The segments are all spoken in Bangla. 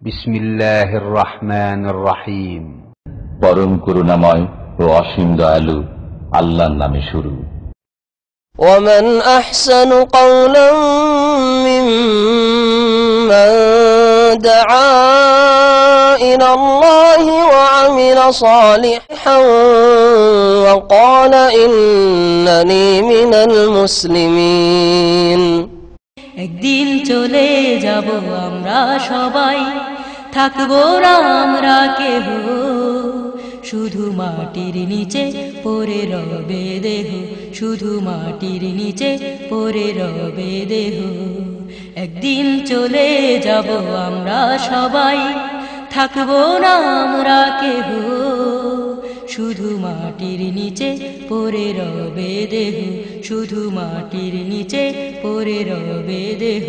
বিসমিল্লাহির রহমানির রহিম। পরম করুণাময় ও অসীম দয়ালু আল্লাহর নামে শুরু। ومن أحسن قولا ممن دعا إلى الله وعمل صالحا وقال إنني من المسلمين। একদিন চলে যাব আমরা সবাই, থাকবো না আমরা কেহ, শুধু মাটির নিচে পড়ে রবে দেহ, শুধু মাটির নিচে পড়ে রবে দেহ। একদিন চলে যাব আমরা সবাই, থাকবো না আমরা কেহ, শুধু মাটির নিচে পড়ে রবে দেহ, শুধু মাটির নিচে পড়ে রবে দেহ।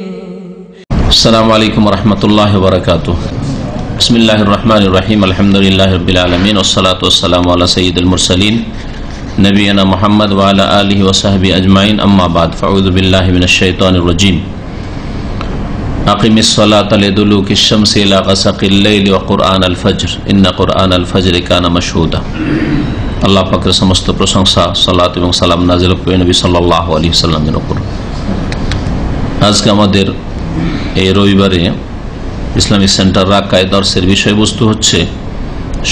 আসসালামু আলাইকুম ওয়া রাহমাতুল্লাহি ওয়া বারাকাতুহু। বিসমিল্লাহির রহমানির রহিম। আলহামদুলিল্লাহি রাব্বিল আলামিন ওয়াসসালাতু ওয়াসসালামু আলা সাইয়্যিদিল মুরসালিন নবিয়িনা মুহাম্মদ ওয়া আলা আলিহি ওয়া সাহবিহি আজমাইন। আম্মা বাদ, ফাউযু বিল্লাহি মিনাশ শাইতানির রাজীম। আকিমিস সালাতা লিদুলুকিশ শামসি ইলা গাসাকিল লাইলি ওয়া কুরআনাল ফজর ইন্না কুরআনাল ফজরি কানা মাশহুদা। আল্লাহ পাকের সমস্ত প্রশংসা, সালাত এবং সালাম নাযিল হোক নবী সাল্লাল্লাহু আলাইহি ওয়াসাল্লামের উপর। আজকে আমাদের এই রবিবারে ইসলামিক সেন্টার রাকায় দর্শের বিষয়বস্তু হচ্ছে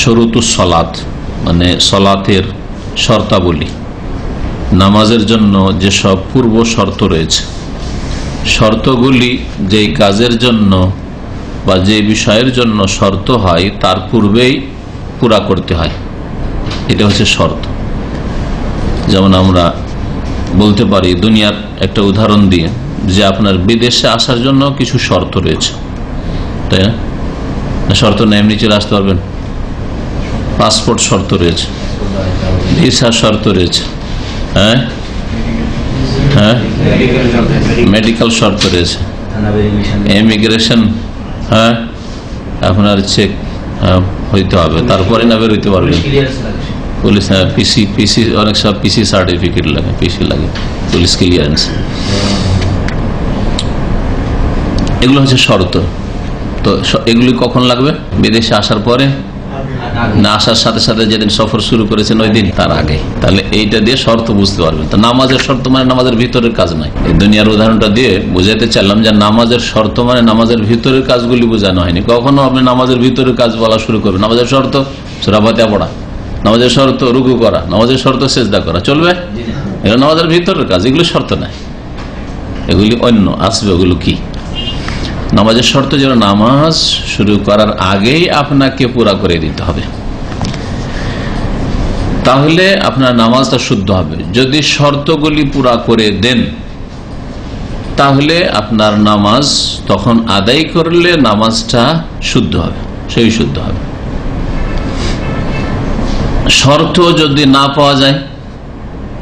শুরুতুস সালাত, মানে সালাতের শর্তাবলী। নামাজের জন্য যেসব পূর্ব শর্ত রয়েছে, শর্তগুলি যেই কাজের জন্য বা যে বিষয়ের জন্য শর্ত হয় তার পূর্বেই পুরা করতে হয়, এটা হচ্ছে শর্ত। যেমন আমরা বলতে পারি দুনিয়ার একটা উদাহরণ দিয়ে যে আপনার বিদেশে আসার জন্য কিছু শর্ত রয়েছে, তাই না? শর্ত নেই, এমনি চলে আসতে পারবেন। পাসপোর্ট শর্ত রয়েছে, ভিসা শর্ত রয়েছে, হ্যাঁ হ্যাঁ, মেডিকেল শর্ত রয়েছে, ইমিগ্রেশন, হ্যাঁ আপনার চেক হইতে হবে, তারপরে না বের হইতে পারবেন। পুলিশ, হ্যাঁ পিসি অনেক সব পিসি সার্টিফিকেট লাগে, পিসি লাগে, পুলিশ ক্লিয়ারেন্স, এগুলো হচ্ছে শর্ত। তো এগুলি কখন লাগবে? বিদেশে আসার পরে না আসার সাথে সাথে যেদিন সফর শুরু করেছেন ওই দিন, তার আগে। তাহলে এইটা দিয়ে শর্ত বুঝতে পারবেন। তো নামাজের শর্ত মানে নামাজের ভিতরের কাজ নয়। এই দুনিয়ার উদাহরণটা দিয়ে বুঝাতে চাইলাম যে নামাজের শর্ত মানে নামাজের ভিতরের কাজগুলি বোঝানো হয়নি। কখনো আপনি নামাজের ভিতরের কাজ বলা শুরু করবেন। নামাজের শর্ত সূরা ফাতিহা পড়া, নামাজের শর্ত রুকু করা, নামাজের শর্ত সিজদা করা, চলবে? এগুলো নামাজের ভিতরের কাজ, এগুলো শর্ত নয়, এগুলি অন্য আসবে। ওগুলো কি? নামাজের শর্ত যেন নামাজ শুরু করার আগেই আপনাকে পুরা করে দিতে হবে, তাহলে আপনার নামাজটা শুদ্ধ হবে। যদি শর্তগুলি পুরা করে দেন তাহলে আপনার নামাজ তখন আদায় করলে নামাজটা শুদ্ধ হবে, সেই শুদ্ধ হবে। শর্ত যদি না পাওয়া যায়,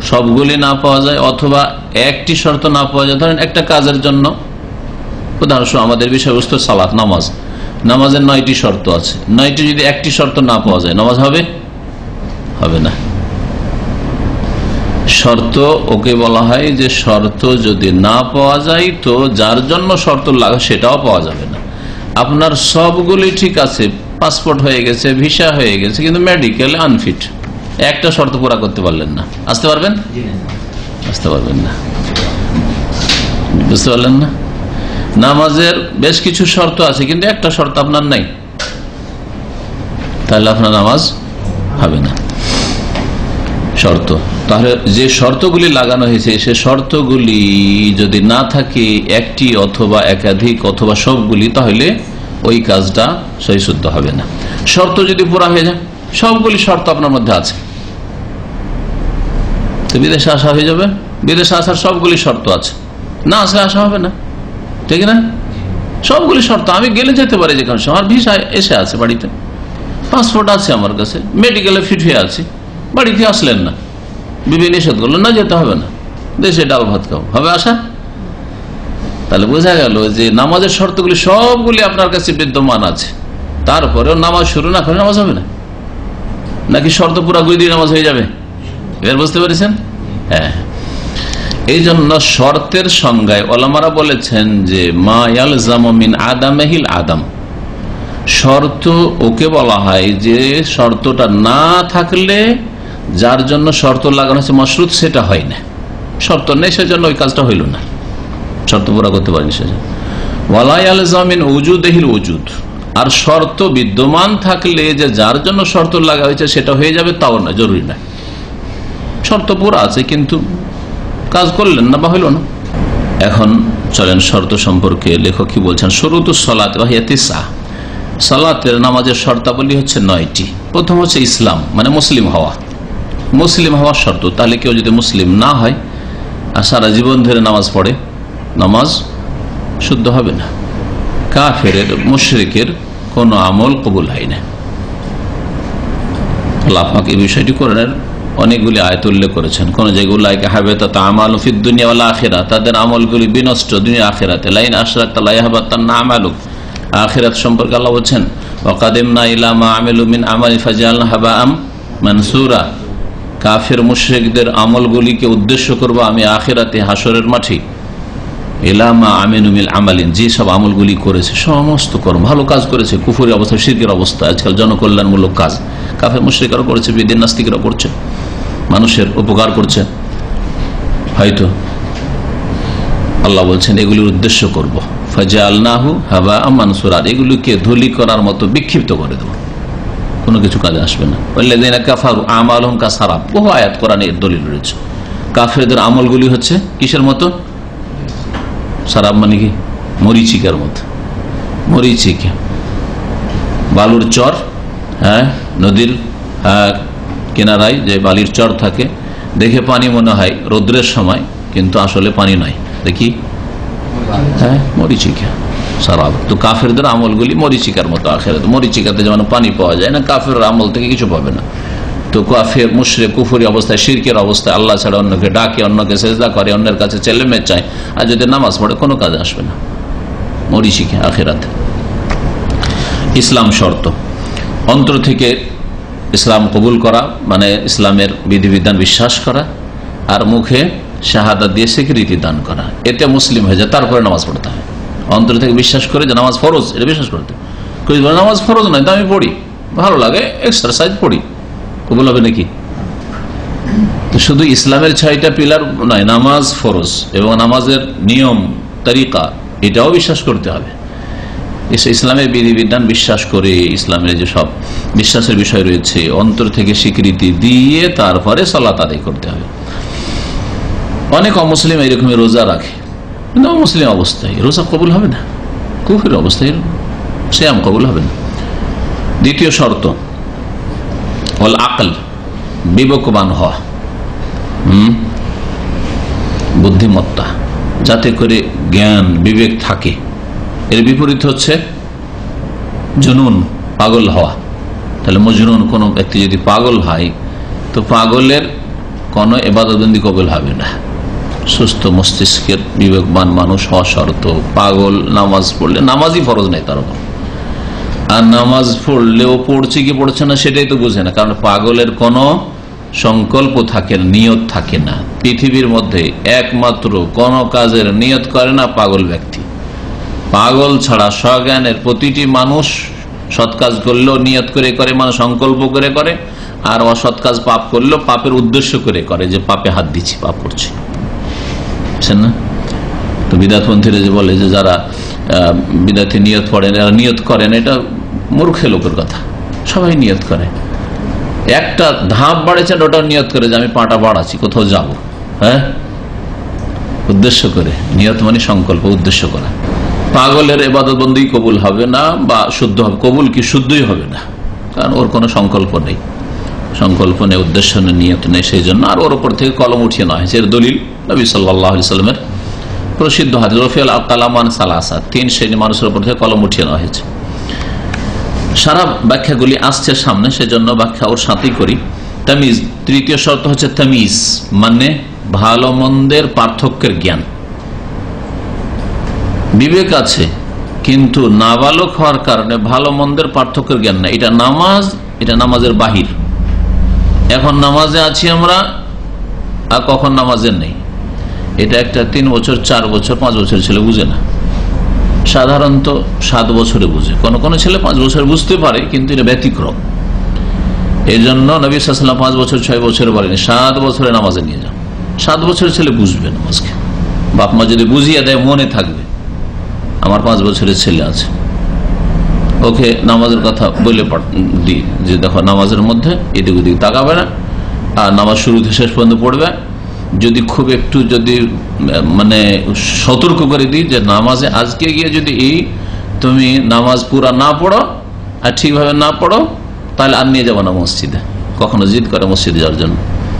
সবগুলি না পাওয়া যায়, অথবা একটি শর্ত না পাওয়া যায়, ধরেন একটা কাজের জন্য, উদাহরণস্বরূপ আমাদের বিষয়বস্তু সালাত, নামাজ, নামাজের 9টি শর্ত আছে, 9টি যদি একটি শর্ত না পাওয়া যায় নামাজ হবে? হবে না। শর্ত ওকে বলা হয় যে শর্ত যদি না পাওয়া যায় তো যার জন্য শর্ত লাগে সেটাও পাওয়া যাবে না। আপনার সবগুলি ঠিক আছে, পাসপোর্ট হয়ে গেছে, ভিসা হয়ে গেছে, কিন্তু মেডিকেল আনফিট, একটা শর্ত পুরা করতে পারলেন না, আসতে পারবেন? আসতে পারবেন না। বুঝতে পারলেন না? নামাজের বেশ কিছু শর্ত আছে কিন্তু একটা শর্ত আপনার নাই, তাহলে আপনার নামাজ হবে না। শর্ত, তাহলে যে শর্তগুলি লাগানো হয়েছে সে শর্তগুলি যদি না থাকে, একটি অথবা একাধিক অথবা সবগুলি, তাহলে ওই কাজটা সহি শুদ্ধ হবে না। শর্ত যদি পুরা হয়ে যায়, সবগুলি শর্ত আপনার মধ্যে আছে, তো বিদেশে আসা হয়ে যাবে। বিদেশে আসার সবগুলি শর্ত আছে, না আসলে আসা হবে না, ঠিক না? সবগুলি শর্ত, আমি গেলে যেতে পারি যেখানে, আমার ভিসা এসে আছে বাড়িতে, পাসপোর্ট আছে আমার কাছে, মেডিকেলে ফিট হয়ে আছে, বাড়িতে আসলেন না, বিবি নিষেধ করলো না, যেতে হবে না, দেশে ডাল ভাত খাও, হবে আসা? তাহলে বোঝা গেল যে নামাজের শর্তগুলি সবগুলি আপনার কাছে বিদ্যমান আছে, তারপরেও নামাজ শুরু না করে নামাজ হবে না, নাকি শর্ত পুরা গুই দিয়ে নামাজ হয়ে যাবে? এবার বুঝতে পেরেছেন? হ্যাঁ, এই জন্য শর্তের সংজ্ঞায় ওলামারা বলেছেন যে মা ইয়ালজামু মিন আদামিহিল আদাম, শর্ত ওকে বলা হয় যে শর্তটা না থাকলে যার জন্য শর্ত লাগানো হচ্ছে মশরুত সেটা হয় না, শর্ত নেই সেজন্য ওই কাজটা হইল না, শর্ত পুরা করতে পারেনি সেজন্য। ওয়ালাই আলজামিন উজুদেহিল উজুদ, আর শর্ত বিদ্যমান থাকলে যে যার জন্য শর্ত লাগা হয়েছে সেটা হয়ে যাবে তাও না, জরুরি না। শর্ত পুরা আছে কিন্তু কাজ করলেন না বা হইল না। এখন চলেন শর্ত সম্পর্কে লেখক কি বলছেন। শুরুতুস সালাত ওয়া হিয়া তিসআ, সালাতের নামাজের শর্তাবলী হচ্ছে 9টি। প্রথম হচ্ছে ইসলাম, মানে মুসলিম হওয়া, মুসলিম হওয়ার শর্ত। তাহলে কেউ যদি মুসলিম না হয় আর সারা জীবন ধরে নামাজ পড়ে, নামাজ শুদ্ধ হবে না। কাফেরের মুশরিকের কোনো আমল কবুল হয় না। আল্লাহ পাক এই বিষয়টি কোরআনের অনেকগুলি আয়াত উল্লেখ করেছেন। কোন যেগুলাকে হাবিতাত আমালু ফিদ দুনিয়া ওয়াল আখিরাহ, তাদের আমলগুলি বিনষ্ট দুনিয়া আখিরাতে। লাইন আশরাকতা লা ইয়াহবাতান্না আমালুক, আখিরাত সম্পর্কে আল্লাহ বলেন ওয়াকাদিমনা ইলা মা আমিলু মিন আমালি ফাজআলনা হাবাআম মানসুরা। কাফের মুশরিকদের আমলগুলিকে উদ্দেশ্য করব আমি আখিরাতে হাসরের মাঠে। ইলা মা আমিলু মিন আমালিন, যে সব আমলগুলি করেছে সমস্ত কর্ম, ভালো কাজ করেছে, কুফরি অবস্থা, শিরকের অবস্থা, আজকাল জনকল্যাণমূলক কাজ কাফের মুশরিকরা করেছে, বিদিন নাস্তিকরা করছে, মানুষের উপকার করছে, হয়তো আল্লাহ বলছেন এগুলির উদ্দেশ্য করব ফাজআলনাহু হাবাআম মানসুরা, এগুলিকে ধুলি করার মতো বিক্ষিপ্ত করে দেব, কোনো কিছু কাজে আসবে না। ওয়াল্লাযিনা কাফারু আমালুহুম কাসারাব, বহু আয়াত কোরআনে এর দলিল রয়েছে। কাফেরদের আমলগুলি হচ্ছে কিসের মতো? সারাব মানে কি? মরিচিকার মতো, মরিচিকা, বালুর চর, হ্যাঁ, নদীর কিনারায় যে বালির চর থাকে, দেখে পানি মনে হয় রৌদ্রের সময়, কিন্তু আসলে পানি নয়, দেখি হ্যাঁ মরিচিকা, সারাব। তো কাফেরদের আমলগুলি মরিচিকার মতো। আখিরাতে মরিচিকাতে যেমন পানি পাওয়া যায় না, কাফের আমল থেকে কিছু পাবে না। তো কাফের মুশরিক কুফরি অবস্থায়, শিরকের অবস্থায় আল্লাহ ছাড়া অন্যকে ডাকে, অন্যকে সেজদা করে, অন্যের কাছে চেলেমে চায়, আর যদি নামাজ পড়ে কোনো কাজে আসবে না, মরিচিকা আখিরাতে। ইসলাম শর্ত, অন্তর থেকে ইসলাম কবুল করা, মানে ইসলামের বিধিবিধান বিশ্বাস করা, আর মুখে শাহাদাত দিয়ে স্বীকৃতি দান করা, এতে মুসলিম হয়ে যায়। তারপরে নামাজ পড়তে হয়। অন্তর থেকে বিশ্বাস করে যে নামাজ ফরজ, এটা বিশ্বাস করতে। নামাজ ফরজ নয় তো আমি পড়ি, ভালো লাগে, এক্সারসাইজ পড়ি, কবুল হবে নাকি? তো শুধু ইসলামের 6টা পিলার নয়, নামাজ ফরজ এবং নামাজের নিয়ম তরিকা এটাও বিশ্বাস করতে হবে। ইসলামের বিধিবিধান বিশ্বাস করে, ইসলামের যে সব বিশ্বাসের বিষয় রয়েছে অন্তর থেকে স্বীকৃতি দিয়ে তারপরে সালাত আদায় করতে হবে। অনেক অমুসলিম এইরকমই রোজা রাখে, কিন্তু অমুসলিম অবস্থায় রোজা কবুল হবে না, কুফরির অবস্থায় সিয়াম কবুল হবে না। দ্বিতীয় শর্ত ওয়াল আকল, বিবেকবান হওয়া, বুদ্ধিমত্তা, যাতে করে জ্ঞান বিবেক থাকে। এর বিপরীত হচ্ছে জুনুন, পাগল হওয়া। তাহলে মজনুন, কোন ব্যক্তি যদি পাগল হয় তো পাগলের কোনো ইবাদতবন্দি কবুল হবে না। সুস্থ মস্তিষ্কের বিবেকবান মানুষ হওয়া শর্ত। পাগল নামাজ পড়লে, নামাজই ফরজ নেই তার উপর, আর নামাজ পড়লেও পড়ছে কি পড়ছে না সেটাই তো বুঝে না, কারণ পাগলের কোনো সংকল্প থাকে না, নিয়ত থাকে না। পৃথিবীর মধ্যে একমাত্র কোন কাজের নিয়ত করে না পাগল ব্যক্তি। পাগল ছাড়া সজ্ঞানের প্রতিটি মানুষ সৎ কাজ করলেও নিয়ত করে করে, মানে সংকল্প করে করে, আর অসৎ কাজ পাপ করলেও পাপের উদ্দেশ্য করে করে, যে পাপে হাত দিচ্ছি, পাপ করছি, বুঝছেন না? তো বিদাতপন্থীরা যে বলে যে যারা বিদাতি নিয়ত পড়েন, এরা নিয়ত করেন, এটা মূর্খে লোকের কথা। সবাই নিয়ত করে, একটা ধাপ বাড়েছেন ওটাও নিয়ত করে যে আমি পাটা বাড়াচ্ছি, কোথাও যাব, হ্যাঁ, উদ্দেশ্য করে। নিয়ত মানে সংকল্প, উদ্দেশ্য করা। পাগলের ইবাদতবন্দি কবুল হবে না, বা শুদ্ধ হবে, কবুল কি শুদ্ধই হবে না, কারণ ওর কোনো সংকল্প নেই, সংকল্প নেই, উদ্দেশ্য নেই, নিয়ত নেই, সেই জন্য। আর ওর উপর থেকে কলম উঠিয়ে নেওয়া হয়েছে। এর দলিল নবী সাল্লাল্লাহু আলাইহি ওয়াসাল্লামের প্রসিদ্ধ হাদিস রফিউল কালামান সালাসা, 3 শ্রেণীর মানুষের উপর থেকে কলম উঠিয়ে নেওয়া হয়েছে। সারা ব্যাখ্যাগুলি আসছে সামনে, সেজন্য ব্যাখ্যা ওর সাথেই করি। তামিজ, তৃতীয় শর্ত হচ্ছে তামিজ, মানে ভালো মন্দের পার্থক্যের জ্ঞান। বিবেক আছে কিন্তু নাবালক হওয়ার কারণে ভালো মন্দের পার্থক্যের জ্ঞান নাই। এটা নামাজ, এটা নামাজের বাহির। এখন নামাজে আছি আমরা, আর কখন নামাজের নেই, এটা একটা 3 বছর 4 বছর 5 বছর ছেলে বুঝে না। সাধারণত 7 বছরে বুঝে, কোন কোন ছেলে 5 বছরে বুঝতে পারে, কিন্তু এটা ব্যতিক্রম। এই জন্য নবী সাল্লাল্লাহু আলাইহি ওয়াসাল্লাম 5 বছর 6 বছরে বলেনি, 7 বছরে নামাজে নিয়ে যান। 7 বছরের ছেলে বুঝবে নামাজকে, বাপ মা যদি বুঝিয়ে দেয় মনে থাকবে। আমার 5 বছরের ছেলে আছে, ওকে নামাজের কথা বলে দিই যে দেখো নামাজের মধ্যে এদিক ওদিক তাকাবে না, আর নামাজ শুরু থেকে শেষ পর্যন্ত পড়বে। যদি খুব একটু যদি মানে সতর্ক করে দিই যে নামাজে আজকে গিয়ে যদি তুমি নামাজ পুরা না পড়ো আর ঠিকভাবে না পড়ো, তাহলে আর নিয়ে যাবো না মসজিদে। কখনো জিদ করে মসজিদে যাওয়ার জন্য,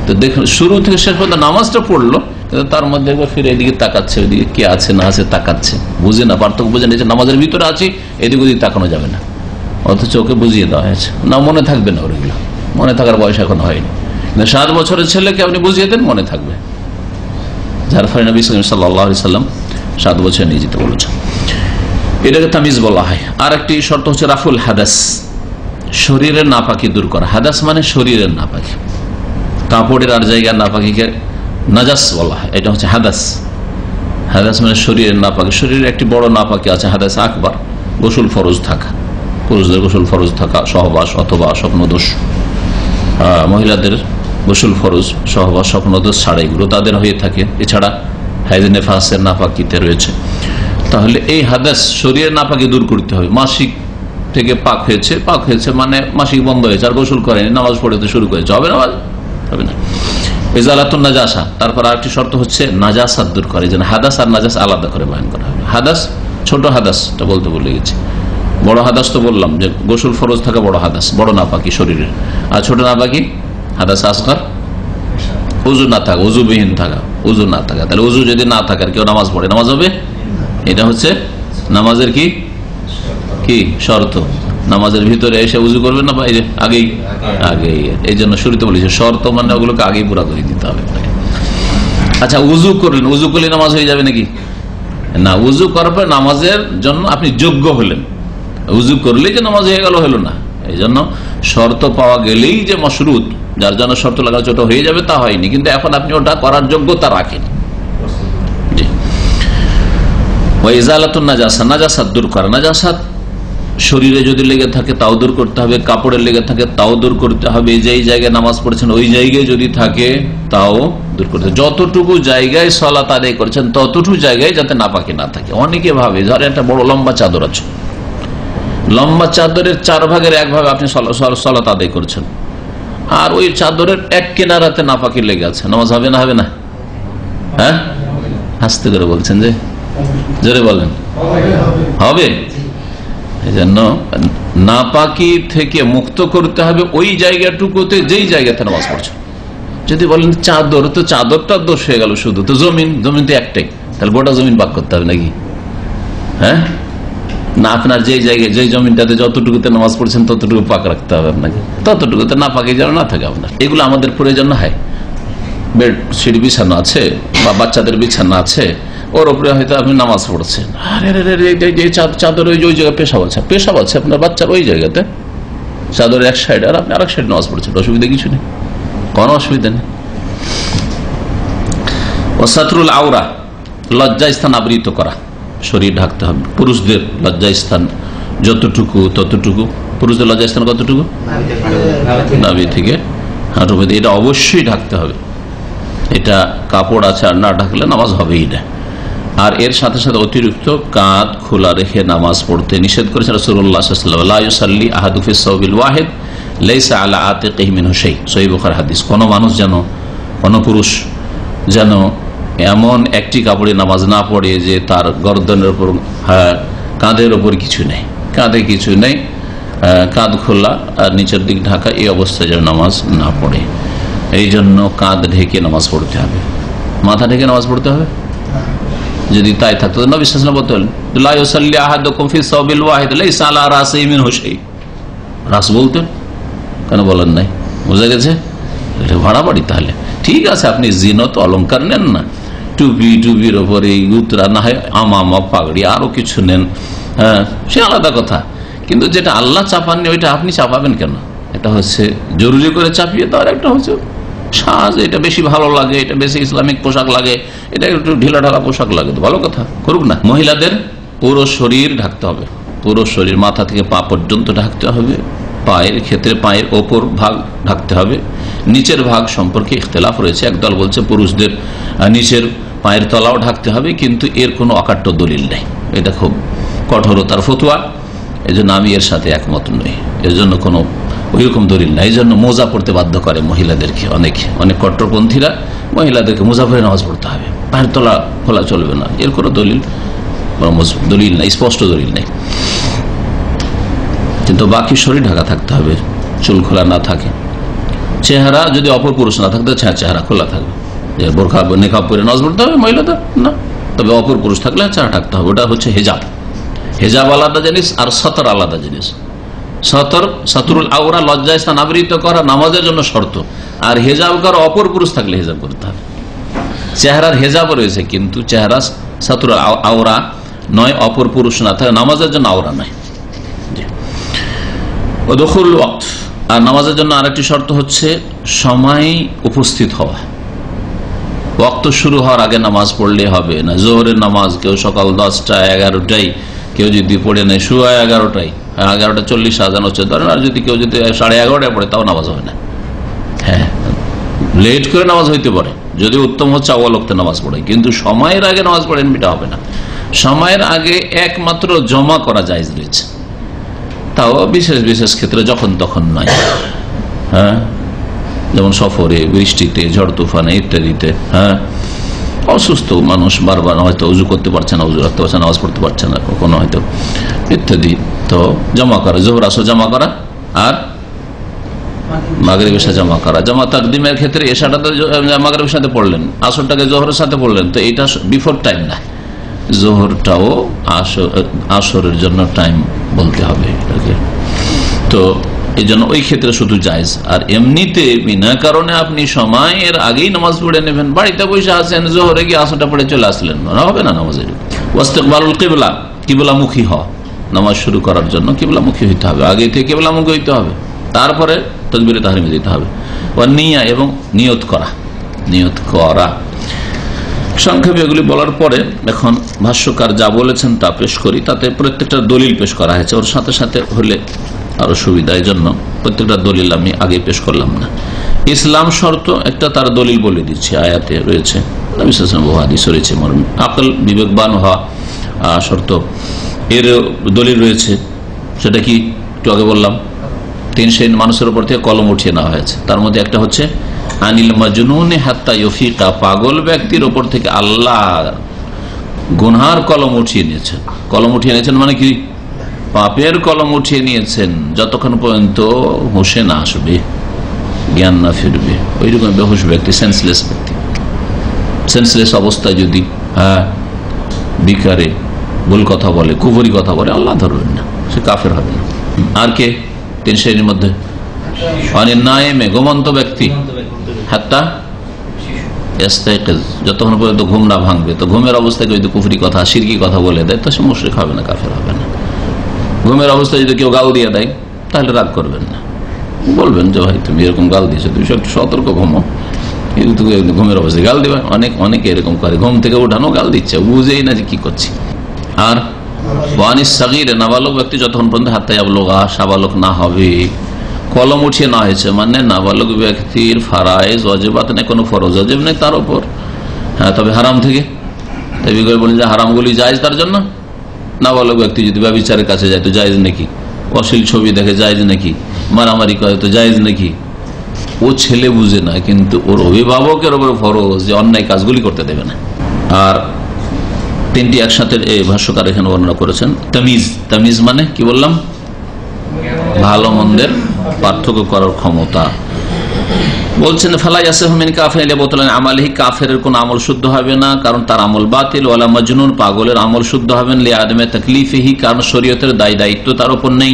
তো দেখুন শুরু থেকে শেষ পর্যন্ত নামাজটা পড়লো, কিন্তু তার মধ্যে একবার ফিরে এদিকে তাকাচ্ছে, ওইদিকে কে আছে না আছে তাকাচ্ছে, বুঝে না, পার্থক্য বুঝে নিয়েছে নামাজের ভিতরে আছি, এদিক ওদিক তাকানো যাবে না। অথচ ওকে বুঝিয়ে দেওয়া হয়েছে, না মনে থাকবে না, ওগুলো মনে থাকার বয়স এখন হয়নি। 7 বছরের ছেলেকে আপনি বুঝিয়ে দেন মনে থাকবে, যার ফলে নবী সাল্লাল্লাহু আলাইহি ওয়াসাল্লাম 7 বছর নিয়ে যেতে বলেছেন। এটাকে তামিজ বলা হয়। আর একটি শর্ত হচ্ছে রাফুল হাদাস, শরীরের নাপাকি দূর করা। হাদাস মানে শরীরের নাপাকি, কাপড়ের আর জায়গার নাপাকিকে নাজাস বলা হয়, এটা হচ্ছে হাদাস। হাদাস মানে শরীরের নাপাকি। শরীরের একটি বড় নাপাকি আছে হাদাস আকবার, গোসল ফরজ থাকা, পুরুষদের গোসল ফরজ থাকা, সহবাস অথবা স্বপ্নদোষ। মহিলাদের গোসল ফরজ, সহবাস, স্বপ্নদোষ ছাড়া এগুলো তাদের হয়ে থাকে। এছাড়া হাইজ নেফাসের নাপাকিতে রয়েছে। তাহলে এই হাদাস শরীরের নাপাকি দূর করতে হবে। মাসিক থেকে পাক হয়েছে মানে মাসিক বন্ধ হয়েছে, আর গোসল করেনি, নামাজ পড়তে শুরু করেছে, হবে নামাজ হবে না। ইজালাতুন নাজাসা, তারপর আরেকটি শর্ত হচ্ছে নাজাসাত দূর করে, যেন হাদাস আর নাজাস আলাদা করে বয়ান করা হবে। হাদাস ছোট হাদাসটা বলতে ভুলে গেছি, বড় হাদাস তো বললাম যে গোসল ফরজ থাকা বড় হাদাস, বড় নাপাকি শরীরের। আর ছোট নাপাকি হাদাস আসগার, উজু না থাকা, উজুবিহীন থাকা, উজু না থাকা। তাহলে উজু যদি না থাকে আর কেউ নামাজ পড়ে, নামাজ হবে? এটা হচ্ছে নামাজের কি কি শর্ত। নামাজের ভিতরে এসে উজু করবে না বাইরে, আগেই এই জন্য শুরুতে বলেছে শর্ত মানে ওগুলোকে আগেই পুরা করে দিতে হবে। আচ্ছা, উজু করলেন, উজু করলে নামাজ হয়ে যাবে নাকি? না, উজু করার পর নামাজের জন্য আপনি যোগ্য হলেন। উজু করলেই যে নামাজ হয়ে গেল হলো না, এই জন্য শর্ত পাওয়া গেলেই যে মশরুত, যার জন্য শর্ত লাগা ছোট হয়ে যাবে তা হয়নি, কিন্তু এখন আপনি ওটা করার যোগ্যতা রাখেন। জি, ওয়াইজালাতুন নাজাসা, নাজাসাত দূর করা। নাজাসাত শরীরে যদি লেগে থাকে তাও দূর করতে হবে, কাপড়ে লেগে থাকে তাও দূর করতে হবে, যেই জায়গায় নামাজ পড়েছেন ওই জায়গায় যদি থাকে তাও দূর করতে হবে। যতটুকু জায়গায় সালাত আদায় করেছেন ততটুকু জায়গায় যাতে নাপাকি না থাকে। অনেকে ভাবে ধরে একটা বড় লম্বা চাদর আছে, লম্বা চাদরের 4 ভাগের 1 ভাগ আপনি সালাত আদায় করছেন, আর ওই চাদরের এক কিনারাতে নাপাকি লেগে আছে, নামাজ হবে না? হবে না? হ্যাঁ, আস্তে করে বলছেন যে, জোরে বলেন হবে। এই জন্য নাপাকি থেকে মুক্ত করতে হবে ওই জায়গাটুকুতে যেই জায়গাতে নামাজ পড়ছে। যদি বলেন চাদর, তো চাদরটা দোষ হয়ে গেল, শুধু তো জমিন তো একটাই, তাহলে গোটা জমিন পাক করতে হবে নাকি? হ্যাঁ না, আপনার যেই জায়গায় যেই জমিনটাতে যতটুকুতে নামাজ পড়ছেন ততটুকু পাক রাখতে হবে আপনাকে, ততটুকুতে না পাকি যেন না থাকে আপনার। এগুলো আমাদের প্রয়োজন না হয়। বেডশিট বিছানো আছে বা বাচ্চাদের বিছানা আছে, ওর উপরে হয়তো আপনি নামাজ পড়ছেন, চাদর ওই জায়গায় পেশাব আছে আপনার বাচ্চার ওই জায়গাতে, চাদরের এক সাইড আর আপনি আরেক সাইড নামাজ পড়ছেন, অসুবিধা কিছু নেই, কোনো অসুবিধা নেই। ও সাতরুল আওরা, লজ্জা স্থান আবৃত করা, শরীর ঢাকতে হবে। পুরুষদের লজ্জা স্থান যতটুকু ততটুকু। পুরুষদের লজ্জা স্থান কতটুকু? নাভি থেকে হাঁটু পর্যন্ত, এটা অবশ্যই ঢাকতে হবে। এটা কাপড় আছে আর না ঢাকলে নামাজ হবেই না। আর এর সাথে সাথে অতিরিক্ত কাঁধ খোলা রেখে নামাজ পড়তে নিষেধ করেছেন রাসূলুল্লাহ সাল্লাল্লাহু আলাইহি ওয়াসাল্লাম। লা ইউসাল্লি আহাদু ফি সাওবিল ওয়াহিদ লাইসা আলা আতিকিহি মিনহু শাই, সহিহ বুখারী হাদিস। কোন মানুষ যেন, কোন পুরুষ যেন এমন একটি কাপড়ে নামাজ না পড়ে যে তার গর্দনের উপর, কাঁধের উপর কিছু নেই, কাঁধে কিছু নেই, কাঁধ খোলা আর নিচের দিক ঢাকা, এই অবস্থায় যেন নামাজ না পড়ে। এই জন্য কাঁধ ঢেকে নামাজ পড়তে হবে, মাথা ঢেকে নামাজ পড়তে হবে। যদি তাই থাকতো নবী সাল্লাল্লাহু আলাইহি ওয়াসাল্লাম বলতেন লা ইউসাল্লি আহাদুকুম ফি সাওবিল ওয়াহিদ লাইসা আলা রাসিহি মিনহু শাই, রাস বলতেন কেন বলেন নাই? বোঝা গেছে? এটা ভাড়াবাড়ি। তাহলে ঠিক আছে, আপনি জিনত অলংকার নেন না, টুপির ওপরে উতরা, না হয় আমামা পাগড়ি আরো কিছু নেন, হ্যাঁ সে আলাদা কথা, কিন্তু যেটা আল্লাহ চাপাননি ওইটা আপনি চাপাবেন কেন? এটা হচ্ছে জরুরি করে চাপিয়ে দেওয়ার একটা হচ্ছে সাজ, এটা বেশি ভালো লাগে, এটা বেশি ইসলামিক পোশাক লাগে, এটা একটু ঢিলা ঢালা পোশাক লাগে, তো ভালো কথা, করুক না। মহিলাদের পুরো শরীর ঢাকতে হবে, পুরো শরীর মাথা থেকে পা পর্যন্ত ঢাকতে হবে। পায়ের ক্ষেত্রে পায়ের ওপর ভাগ ঢাকতে হবে। নিচের ভাগ সম্পর্কে ইখতিলাফ রয়েছে, একদল বলছে পুরুষদের নিচের পায়ের তলাও ঢাকতে হবে, কিন্তু এর কোনো অকাট্য দলিল নেই, এটা খুব কঠোরতার ফতোয়া, এই জন্য আমি এর সাথে একমত নই। এর জন্য কোনো ওইরকম দলিল নাই। এই জন্য মোজা পড়তে বাধ্য করে মহিলাদেরকে, অনেক কট্টরপন্থীরা মহিলাদেরকে মোজা পরে নামাজ পড়তে হবে, পায়ের তলা খোলা চলবে না, এর কোনো দলিল নাই, স্পষ্ট দলিল নেই। কিন্তু বাকি শরীর ঢাকা থাকতে হবে, চুল খোলা না থাকে। চেহারা যদি অপর পুরুষ না থাকতে চেহারা খোলা থাকবে, যে বোরখা নেকাব পরে নামাজ পড়তে হবে মহিলাদের না, তবে অপর পুরুষ থাকলে চেহারা ঢাকতে হবে। ওটা হচ্ছে হেজাব। হেজাব আলাদা জিনিস আর সতর আলাদা জিনিস। সতরুল আওরা, লজ্জাস্থান আবৃত করা নামাজের জন্য শর্ত, আর হেজাব করা অপর পুরুষ থাকলে হেজাব করতে হবে। চেহারার হেজাব রয়েছে, কিন্তু চেহারা সতরুল আওরা নয়, অপর পুরুষ না থাকে নামাজের জন্য আওরা নয়। দখুল ওয়াক্ত, আর নামাজের জন্য আরেকটি শর্ত হচ্ছে সময় উপস্থিত হওয়া। ওয়াক্ত শুরু হওয়ার আগে নামাজ পড়লে হবে না। জোহরের নামাজ কেউ সকাল 10টা 11টায় কেউ যদি পড়ে নেয়, শুয়া 11টায়, 11:40 আজান হচ্ছে ধরেন, আর যদি কেউ যদি 11:30টায় পড়ে তাও নামাজ হয় না। হ্যাঁ, লেট করে নামাজ হইতে পারে, যদি উত্তম হচ্ছে আউয়াল ওয়াক্তে নামাজ পড়ে, কিন্তু সময়ের আগে নামাজ পড়েন এটা হবে না। সময়ের আগে একমাত্র জমা করা জায়েজ রয়েছে, তাও বিশেষ বিশেষ ক্ষেত্রে, যখন তখন নয়। হ্যাঁ, যেমন সফরে, বৃষ্টিতে, ঝড় তুফানে ইত্যাদিতে। হ্যাঁ, অসুস্থ মানুষ বারবার হয়তো উজু করতে পারছে না, উজু রাখতে পারছে না, নামাজ পড়তে পারছে না কখনো হয়তো ইত্যাদি, তো জমা করা, জোহর আসর জমা করা, আর মাগরিবের সাথে জমা করা। জমা তাকদিমের ক্ষেত্রে এশাটাতে মাগরিবের সাথে পড়লেন, আসরটাকে জোহরের সাথে পড়লেন, তো এটা বিফোর টাইম না, জোহরটাও আসরের জন্য টাইম বলতে হবে এটাকে। তো এই জন্য ওই ক্ষেত্রে শুধু জায়েজ। আর এমনিতে বিনা কারণে আপনি সময়ের আগেই নামাজ পড়ে নেবেন, বাড়িতে বসে আছেন, জোহরে গিয়ে আসরটা পড়ে চলে আসলেন, না হবে না নামাজের। ওয়াস্তিকবালুল কিবলা, কিবলামুখী হওয়া, নামাজ শুরু করার জন্য কিবলামুখী হইতে হবে, আগে থেকে কিবলামুখী হইতে হবে, তারপরে তাকবীরে তাহরিমে দিতে হবে। নিয়া, এবং নিয়ত করা। সংক্ষেপে এগুলি বলার পরে এখন ভাষ্যকার যা বলেছেন তা পেশ করি। তাতে প্রত্যেকটা দলিল পেশ করা হয়েছে, ওর সাথে সাথে হলে আরো সুবিধা, এই জন্য প্রত্যেকটা দলিল আমি আগে পেশ করলাম না। ইসলাম শর্ত একটা, তার দলিল বলে দিচ্ছি, আয়াতে রয়েছে, হাদিস রয়েছে। আকল, বিবেকবান হওয়া শর্ত, এর দলিল রয়েছে। সেটা কি একটু আগে বললাম, 3 শ্রেণীর মানুষের উপর থেকে কলম উঠিয়ে নেওয়া হয়েছে। তার মধ্যে একটা হচ্ছে আনিল মাজনুন হাত্তা ইউফিকা, পাগল ব্যক্তির উপর থেকে আল্লাহ গুনহার কলম উঠিয়ে নিয়েছেন। কলম উঠিয়ে নিয়েছেন মানে কি? পাপের কলম উঠিয়ে নিয়েছেন যতক্ষণ পর্যন্ত হুঁশে না আসবে, জ্ঞান না ফিরবে। ওইরকম বেহুশ ব্যক্তি, সেন্সলেস ব্যক্তি, সেন্সলেস অবস্থায় যদি বিকারে ভুল কথা বলে, কুফরি কথা বলে, আল্লাহ ধরবেন না, সে কাফের হবে না। আর কে 3 শ্রেণীর মধ্যে? নায়েমে, ঘুমন্ত ব্যক্তি, হাত্তা ইস্তাইকিজ, যতক্ষণ পর্যন্ত ঘুম না ভাঙবে। তো ঘুমের অবস্থায় যদি কুফরি কথা, শিরকি কথা বলে দেয়, তো সে মুশরিক হবে না, কাফের হবে না। ঘুমের অবস্থায় যদি কেউ গাল দিয়ে দেয়, তাহলে রাগ করবেন না, বলবেন যে ভাই তুমি এরকম গাল দিয়েছো, তুমি একটু সতর্ক ঘুমো। কিন্তু ঘুমের অবস্থায় গাল দিবে, অনেকে এরকম করে, ঘুম থেকে উঠানো গাল দিচ্ছে, বুঝেই না যে কি করছি। আর ওয়ানিস সাগীর, নাবালক ব্যক্তি যতক্ষণ পর্যন্ত হাত্তা ইয়াবলুগা, সাবালক না হবে। কলম উঠিয়ে না হয়েছে মানে নাবালক ব্যক্তির ফারায়েজ ওয়াজিবাত নেই, কোনো ফরজ ওয়াজিব নেই তার উপর। হ্যাঁ, তবে হারাম থেকে, তাই বলেন যে হারামগুলি জায়েজ তার জন্য। নাবালক ব্যক্তি যদি ব্যভিচারের কাছে যায় তো জায়েজ নাকি? অশ্লীল ছবি দেখে জায়েজ নাকি? মারামারি করে তো জায়েজ নাকি? ও ছেলে বুঝে না, কিন্তু ওর অভিভাবকের উপর ফরজ যে অন্যায় কাজগুলি করতে দেবে না। আর 3টি একসাথে এই ভাষ্যকার এখানে বর্ণনা করেছেন। তামিজ, তামিজ মানে কি বললাম? ভালো মন্দের পার্থক্য করার ক্ষমতা। বলছেন ফালা ইয়াসিহু মিন কাফিরিন লিবাতিল আমালিহি, কাফেরের কোন আমল শুদ্ধ হবে না কারণ তার আমল বাতিল। ওয়ালা মাজনুন, পাগলের আমল শুদ্ধ হবে না লিআদমে তাকলিফিহি, কারণ শরীয়তের দায়িত্ব তার উপর নেই,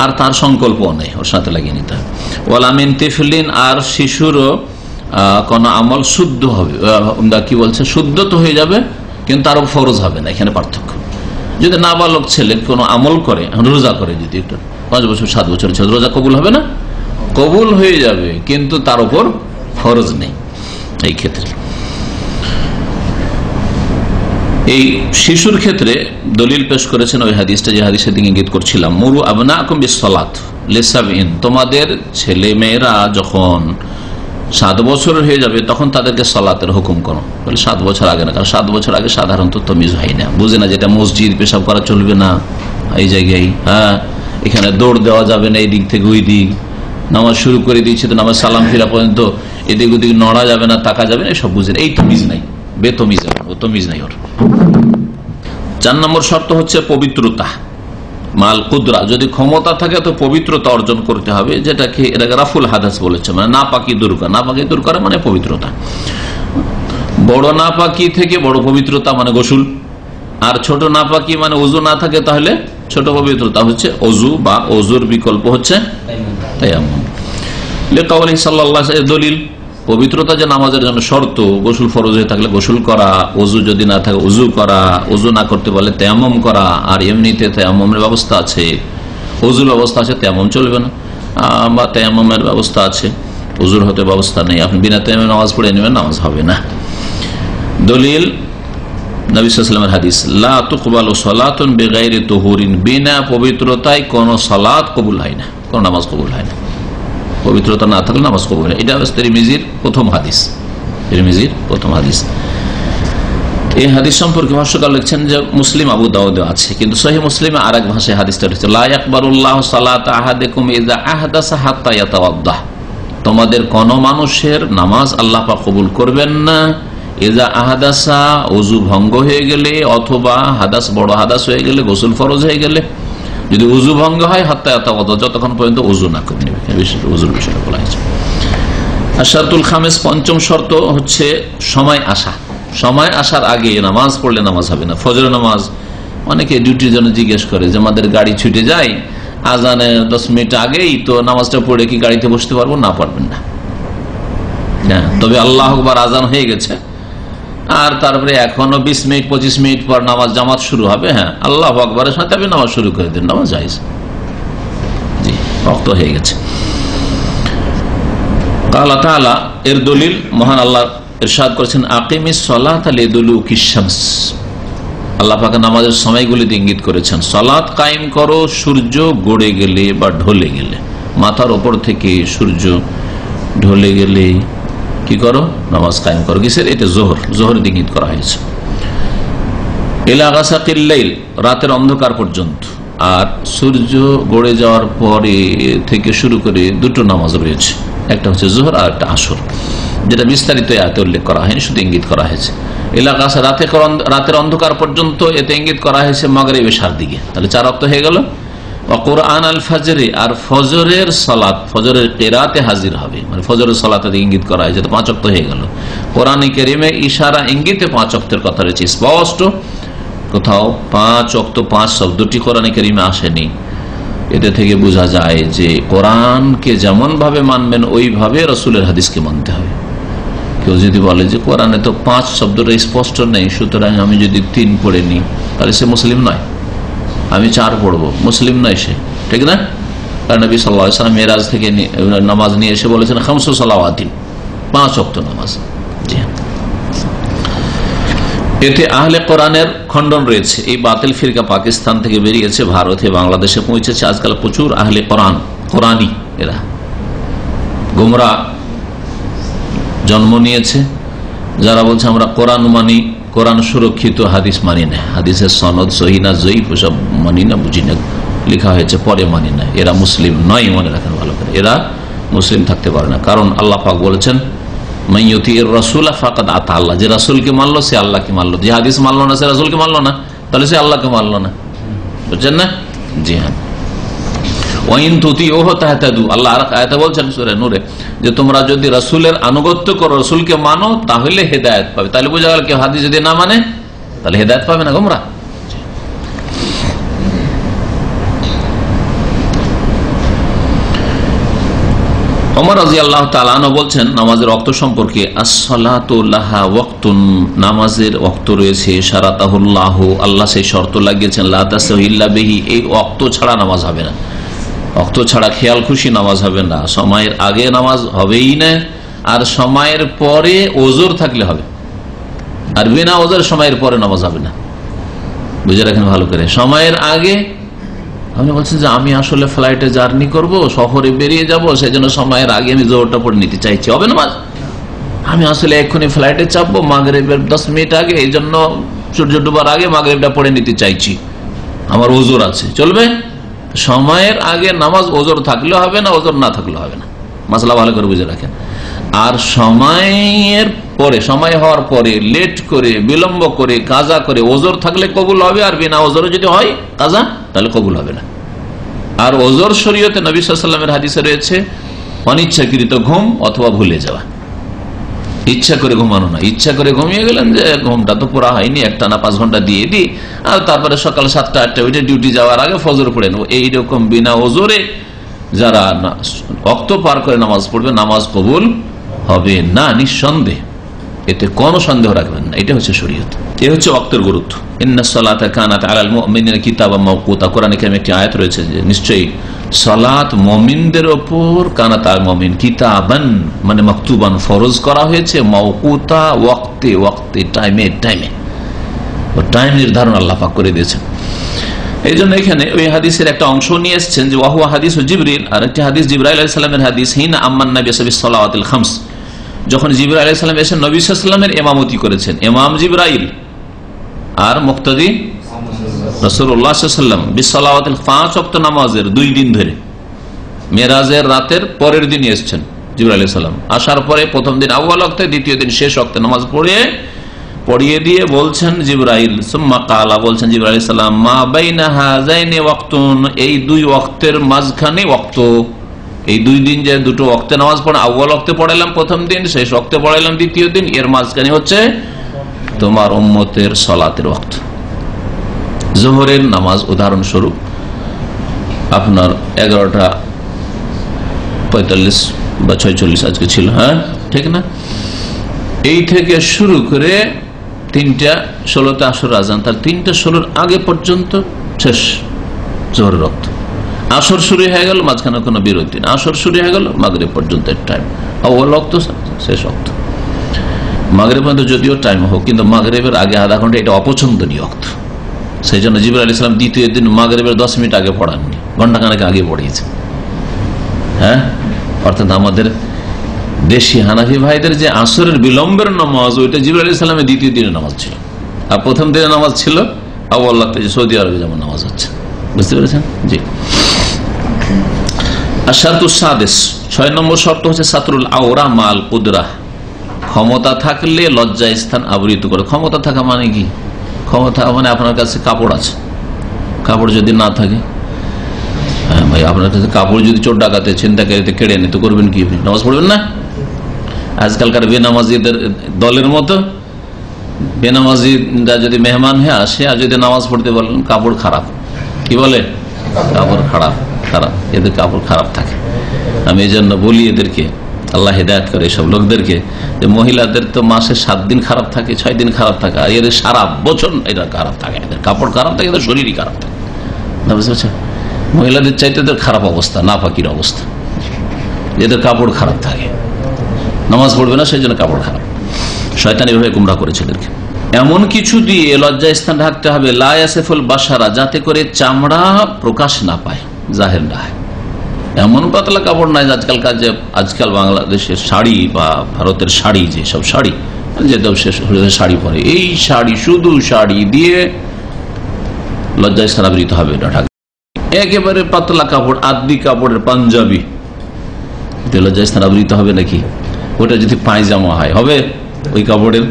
আর তার সংকল্পও নেই, ওর সাথে লাগিয়ে নিতে হবে। ওয়ালা মিন তিফলিন, আর শিশুরও কোন আমল শুদ্ধ হবে, কি বলছে, শুদ্ধ তো হয়ে যাবে কিন্তু তারও ফরজ হবে না। এখানে পার্থক্য। যদি নাবালক ছেলে কোনো আমল করে, রোজা করে, যদি একটা 5 বছর 7 বছর ছেলে, রোজা কবুল হবে না? কবুল হয়ে যাবে, কিন্তু তার উপর ফরজ নেই। এই ক্ষেত্রে এই শিশুর ক্ষেত্রে দলিল পেশ করেছেন ওই হাদিসটা, যে হাদিসের দিকে ইঙ্গিত করছিলাম, মুরু আবনাকুম বিসসালাত লিসাবঈন, তোমাদের ছেলে মেয়েরা যখন 7 বছরের হয়ে যাবে তখন তাদেরকে সালাতের হুকুম করো। বলে 7 বছর আগে না, কারণ 7 বছর আগে সাধারণত তমিজ হয় না, বুঝে না যেটা মসজিদ, পেশাব করা চলবে না এই জায়গায়, হ্যাঁ এখানে দৌড় দেওয়া যাবে না এই দিক থেকে ওই দিক, নামাজ শুরু করে দিয়েছে তো নামাজ সালাম ফিরা পর্যন্ত এদিক ওদিক নড়া যাবে না, তাকা যাবে না, এসব বুঝে এই তমিজ নাই, বেতমিজ, ও তমিজ নাই ওর। 4 নম্বর শর্ত হচ্ছে পবিত্রতা, মাল কুদরা, যদি ক্ষমতা থাকে তো পবিত্রতা অর্জন করতে হবে, যেটাকে এটাকে রাফুল হাদাস বলেছে, মানে নাপাকি দূর করা, নাপাকি দূর করা মানে পবিত্রতা। বড় নাপাকি থেকে বড় পবিত্রতা মানে গোসল, আর ছোট নাপাকি মানে ওযু না থাকে তাহলে ছোট পবিত্রতা হচ্ছে ওযু, বা ওযুর বিকল্প হচ্ছে তায়াম্মুম। লিকাউলিহি সাল্লাল্লাহু আলাইহি ওয়াসাল্লাম, দলিল পবিত্রতা যে নামাজের জন্য শর্ত, গোসল ফরজ হয়ে থাকলে গোসল করা, ওযু যদি না থাকে ওযু করা, ওযু না করতে পারলে তায়াম্মুম করা, আর এমনিতে তায়াম্মুমের ব্যবস্থা আছে, ওযুর ব্যবস্থা আছে, তায়াম্মুম চলবে না, বা তায়াম্মুমের ব্যবস্থা আছে, ওযুর হতে ব্যবস্থা নেই, আপনি বিনা তায়াম্মুমে নামাজ পড়ে নেবেন, নামাজ হবে না। দলিল নবী সাল্লাল্লাহু আলাইহি ওয়াসাল্লামের হাদিস, লা তুকবালু সালাতুন বিগাইরি তুহুরিন, বিনা পবিত্রতায় কোন সালাত কবুল হয় না, কোন নামাজ কবুল হয় না, পবিত্রতা না থাকলে নামাজ কবুল হয়। এটা তিরমিজির প্রথম হাদিস, তিরমিজির প্রথম হাদিস। এই হাদিস সম্পর্কে ভাষ্যকার লিখছেন যে মুসলিম, আবু দাউদে আছে, কিন্তু সহিহ মুসলিমে আরেক ভাষায় হাদিসটা রয়েছে, লা ইয়াকবালুল্লাহু সালাতা আহাদিকুম ইযা আহদাসা হাত্তা ইয়াতাওয়াদ্দাহ, তোমাদের কোন মানুষের নামাজ আল্লাহ পাক কবুল করবেন না ইযা আহদাসা, ওযু ভঙ্গ হয়ে গেলে, অথবা হাদাস, বড় হাদাস হয়ে গেলে, গোসল ফরজ হয়ে গেলে, যদি ওযু ভঙ্গ হয় হাত্তা ইয়াতাওয়াদ্দাহ, যতক্ষণ পর্যন্ত ওযু না করে নেবে, ওযুর বিষয়টা বলা হয়েছে। আর শারতুল খামেস, পঞ্চম শর্ত হচ্ছে সময় আসা, সময় আসার আগে নামাজ পড়লে নামাজ হবে না। ফজরের নামাজ অনেকে ডিউটির জন্য জিজ্ঞেস করে যে আমাদের গাড়ি ছুটে যায়, আজানের 10 মিনিট আগেই তো নামাজটা পড়ে কি গাড়িতে বসতে পারবো? না, পারবেন না। তবে আল্লাহু আকবার আজান হয়ে গেছে আর তারপরে এখনো 20 মিনিট 25 মিনিট পর নামাজ জামাত শুরু হবে, হ্যাঁ আল্লাহু আকবারের সাথে আপনি নামাজ শুরু করে দেন, নামাজ জায়েজ, জি ওয়াক্ত হয়ে গেছে। আল্লাহ তাআলা এর দলিল, মহান আল্লাহ ইরশাদ করেছেন, আকিমিস সালাতা লিদুলুকিশ শামস, আল্লাহ পাক নামাজের সময়গুলিতে ইঙ্গিত করেছেন, সালাত কায়েম করো সূর্য গড়ে গেলে বা ঢলে গেলে, মাথার উপর থেকে সূর্য ঢলে গেলে কি করো? নামাজ কায়েম করো। কিসের? এটা জোহর ইঙ্গিত করা হয়েছে। ইলা গাসাকিল লাইল, রাতের অন্ধকার পর্যন্ত, আর সূর্য গড়ে যাওয়ার পরে থেকে শুরু করে 2টো নামাজ রয়েছে, একটা হচ্ছে জোহর আর একটা আসর, যেটা বিস্তারিত আয়াতে উল্লেখ করা হয়নি, শুধু ইঙ্গিত করা হয়েছে। এলাকা রাতের অন্ধকার পর্যন্ত এতে ইঙ্গিত করা হয়েছে মাগরিব এশার দিকে, তাহলে 4 ওয়াক্ত হয়ে গেল। কুরআন আল ফজরে, আর ফজরের সালাত, ফজরের কিরাতে হাজির হবে, মানে ফজরের সালাতে ইঙ্গিত করা হয়েছে, তো 5 ওয়াক্ত হয়ে গেল। কোরআনে কারীমে ইশারা ইঙ্গিতে 5 ওয়াক্তের কথা রয়েছে স্পষ্ট, কোথাও 5 ওয়াক্ত 5 শব্দটি কোরআনে কারীমে আসেনি। এতে থেকে বোঝা যায় যে কোরআনকে যেমন ভাবে মানবেন ওইভাবে রাসূলের হাদিসকে মানতে হবে। কেউ যদি বলে যে কোরআনে তো 5 শব্দটা স্পষ্ট নেই, সুতরাং আমি যদি 3 পড়ে নিই তাহলে সে মুসলিম নয়, আমি 4 পড়বো, মুসলিম নয় সে, ঠিক না? কারণ নবী সাল্লাল্লাহু আলাইহি ওয়াসাল্লাম মেরাজ থেকে নামাজ নিয়ে এসে বলেছেন 5 সালাওয়াতিন, 5 ওয়াক্ত নামাজ। জি, এতে আহলে কোরআনের খণ্ডন রয়েছে। এই বাতিল ফিরকা পাকিস্তান থেকে বেরিয়েছে, ভারতে বাংলাদেশে পৌঁছেছে, আজকাল প্রচুর আহলে কোরআনী এরা গোমরা জন্ম নিয়েছে, যারা বলছে আমরা কোরআন মানি, কোরআন সুরক্ষিত, হাদিস মানি না, হাদিসের সনদ সহিহ না জয়ীফ সব মানি না, বুঝি না, লেখা হয়েছে পরে মানি না। এরা মুসলিম নয়, মনে রাখেন ভালো করে, এরা মুসলিম থাকতে পারে না। কারণ আল্লাহ পাক বলেছেন মাইয়ুতির রাসূলা ফাকাদ আতা আল্লাহ, যে রাসূলকে মানলো সে আল্লাহকে মানলো, যে হাদিস মানলো না সে রাসূলকে মানলো না, তাহলে সে আল্লাহকে মানলো না, বুঝছেন না? জি হ্যাঁ। ওয়াইন তুতিউহু তাহতাদু, আল্লাহ আর আয়াতে বলছেন সূরা নূরে যে তোমরা যদি রাসূলের আনুগত্য করো, রাসূলকে মানো, তাহলে হেদায়েত পাবে। তাহলে বোঝা গেল কেউ হাদিস যদি না মানে তাহলে হেদায়েত পাবে না, গোমরা। ওমর রাদিয়াল্লাহু তাআলা আনহু বলছেন নামাজের ওয়াক্ত সম্পর্কে, আস-সালাতু লাহা ওয়াক্তুন, নামাজের ওয়াক্ত রয়েছে, শারাতাহুল্লাহু, আল্লাহ সেই শর্ত লাগিয়েছেন, লা তাসহু ইল্লা বিহি, এই ওয়াক্ত ছাড়া নামাজ হবে না, ওয়াক্ত ছাড়া খেয়াল খুশি নামাজ হবে না, সময়ের আগে নামাজ হবেই না, আর সময়ের পরে ওজোর থাকলে হবে, আর বিনা ওজোর সময়ের পরে নামাজ হবে না। বুঝে রাখেন ভালো করে। সময়ের আগে আপনি বলছেন যে আমি আসলে ফ্লাইটে জার্নি করব, শহরে বেরিয়ে যাব, সেই জন্য সময়ের আগে আমি জোহরটা পড়ে নিতে চাইছি, হবে নামাজ? আমি আসলে এক্ষুনি ফ্লাইটে চাপবো মাগরিবের 10 মিনিট আগে, এই জন্য সূর্য ডুবার আগে মাগরিবটা পড়ে নিতে চাইছি, আমার ওজোর আছে, চলবে? সময়ের আগে নামাজ ওজোর থাকলেও হবে না, ওজোর না থাকলেও হবে না। মাসলা ভালো করে বুঝে রাখেন। আর সময়ের পরে, সময় হওয়ার পরে লেট করে, বিলম্ব করে, কাজা করে ওজোর থাকলে কবুল হবে, আর বিনা ওজোরে যদি হয় কাজা তাহলে কবুল হবে না। আর ওজোর শরীয়তে নবী সাল্লাল্লাহু আলাইহি ওয়াসাল্লামের হাদিসে রয়েছে অনিচ্ছাকৃত ঘুম অথবা ভুলে যাওয়া। ইচ্ছা করে ঘুমানো না, ইচ্ছা করে ঘুমিয়ে গেলেন যে ঘুমটা তো পুরা হয়নি, একটানা 5 ঘন্টা দিয়ে দিই, আর তারপরে সকাল 7টা 8টা উঠে ডিউটি যাওয়ার আগে ফজর পড়ে নেবো, এইরকম বিনা ওজোরে যারা ওয়াক্ত পার করে নামাজ পড়বে নামাজ কবুল হবে না, নিঃসন্দেহ, এতে কোনো সন্দেহ রাখবেন না। এটা হচ্ছে শরীয়ত, এ হচ্ছে ওয়াক্তের গুরুত্ব। ইন্নাস সালাতা কানাত আলাল মুমিনিনা কিতাবাম মাওকুতা, কোরআনে কারিমে একটি আয়াত রয়েছে যে নিশ্চয়ই সালাত মুমিনদের উপর, কানাত আল মুমিন কিতাবান মানে মাকতুবান, ফরজ করা হয়েছে, মাওকুতা ওয়াক্তে ওয়াক্তে, টাইমে টাইমে, টাইম নির্ধারণ আল্লাহ পাক করে দিয়েছেন। এই জন্য এখানে ওই হাদিসের একটা অংশ নিয়ে এসেছেন যে ওয়াহুয়া হাদিস জিবরিল, আর একটি হাদিস জিবরাইল আলাইহিস সালামের হাদিস, হিনা আম্মান নবী সাল্লাল্লাহু খামস, যখন জিবরাইল আলাইহিস সালাম এসে নবী সাল্লাল্লাহু আলাইহি ওয়াসাল্লামের ইমামতি করেছেন, ইমাম জিবরাইল আর মুক্তাদি রাসূলুল্লাহ সাল্লাল্লাহু আলাইহি ওয়াসাল্লাম বিসসালাওয়াতিল 5 ওয়াক্ত নামাজের 2 দিন ধরে, মেরাজের রাতের পরের দিন এসেছেন জিবরাইল আলাইহিস সালাম, আসার পরে প্রথম দিন আউয়াল ওয়াক্তে, দ্বিতীয় দিন শেষ ওয়াক্তে নামাজ পড়িয়ে দিয়ে বলছেন জিবরাইল, সুম্মা কালা, বলছেন জিবরাইল আলাইহিস সালাম, মা বাইনা হাযাইনি ওয়াক্তুন, এই 2 ওয়াক্তের মাঝখানে ওয়াক্ত, এই 2 দিন যে দুটো ওয়াক্তে নামাজ পড়া, আউয়াল ওয়াক্তে পড়াইলাম প্রথম দিন, শেষ ওয়াক্তে পড়াইলাম দ্বিতীয় দিন, এর মাঝখানে হচ্ছে তোমার উম্মতের সালাতের ওয়াক্ত। যোহরের নামাজ উদাহরণস্বরূপ আপনার 11:45 বা 46 আজকে ছিল, হ্যাঁ ঠিক না, এই থেকে শুরু করে 3:16 আসর আজান, তার 3:16 আগে পর্যন্ত শেষ যোহরের ওয়াক্ত। আসর শুরু হয়ে গেল, মাঝখানে কোনো বিরতি না, আসর শুরু হয়ে গেল মাগরিব পর্যন্ত টাইম, আউয়াল ওয়াক্ত শেষ ওয়াক্ত। মাগরিব পর্যন্ত যদিও টাইম হোক, কিন্তু মাগরিবের আগে আধা ঘন্টা এটা অপছন্দনীয় ওয়াক্ত। সেই জন্য জিবরাইল আলাইহিস সালাম দ্বিতীয় দিন মাগরিবের 10 মিনিট আগে পড়াননি, ঘন্টাখানেক আগে পড়িয়েছে। হ্যাঁ, অর্থাৎ আমাদের দেশি হানাফি ভাইদের যে আসরের বিলম্বের নামাজ, ওইটা জিবরাইল আলাইহিস সালামের দ্বিতীয় দিনের নামাজ ছিল, আর প্রথম দিনের নামাজ ছিল আউয়াল ওয়াক্তে, যে সৌদি আরবে যেমন নামাজ হচ্ছে, বুঝতে পেরেছেন? জি। আশারতুস সাদিস, 6 নম্বর শর্ত হচ্ছে সাতরুল আওরা মাল কুদরা, ক্ষমতা থাকলে লজ্জা স্থান আবৃত করে। ক্ষমতা থাকা মানে কি? ক্ষমতা মানে আপনার কাছে কাপড় আছে, কাপড় যদি না থাকে, হ্যাঁ ভাই আপনার কাছে কাপড় যদি চোর ডাকাতে ছিনতাইকারীতে কেড়ে নিতে, করবেন কি? নামাজ পড়বেন না? আজকালকার বেনামাজিদের দলের মতো বেনামাজিরা যদি মেহমান হয়ে আসে আর যদি নামাজ পড়তে বলেন, কাপড় খারাপ, কি বলে? কাপড় খারাপ, খারাপ, এদের কাপড় খারাপ থাকে। আমি এই জন্য বলি এদেরকে, আল্লাহ হেদায়েত করে এসব লোকদেরকে, যে মহিলাদের তো মাসে 7 দিন খারাপ থাকে, 6 দিন খারাপ থাকে, আর এদের সারা বছর এটা খারাপ থাকে, এদের কাপড় খারাপ থাকে, এদের শরীরই খারাপ থাকে, বুঝতে পারছেন? মহিলাদের চাইতে এদের খারাপ অবস্থা, নাপাকির অবস্থা, এদের কাপড় খারাপ থাকে, নামাজ পড়বে না সেই জন্য কাপড় খারাপ। শয়তান এভাবে গুমরাহ করেছে এদেরকে। এমন কিছু দিয়ে লজ্জা স্থান ঢাকতে হবে, লা ইয়াসিফুল বাশারা, যাতে করে চামড়া প্রকাশ না পায়, জাহের না হয়। এমন পাতলা কাপড় নাই আজকালকার, যে আজকাল বাংলাদেশের শাড়ি বা ভারতের শাড়ি, যে সব শাড়ি যেতেও শাড়ি পরে, এই শাড়ি শুধু শাড়ি দিয়ে লজ্জা স্থান আবৃত হবে, এটা ঢাকা। একেবারে পাতলা কাপড়, আদি কাপড়ের পাঞ্জাবি, লজ্জা স্থান আবৃত হবে নাকি? ওটা যদি পায়জামা হয় হবে ওই কাপড়ের,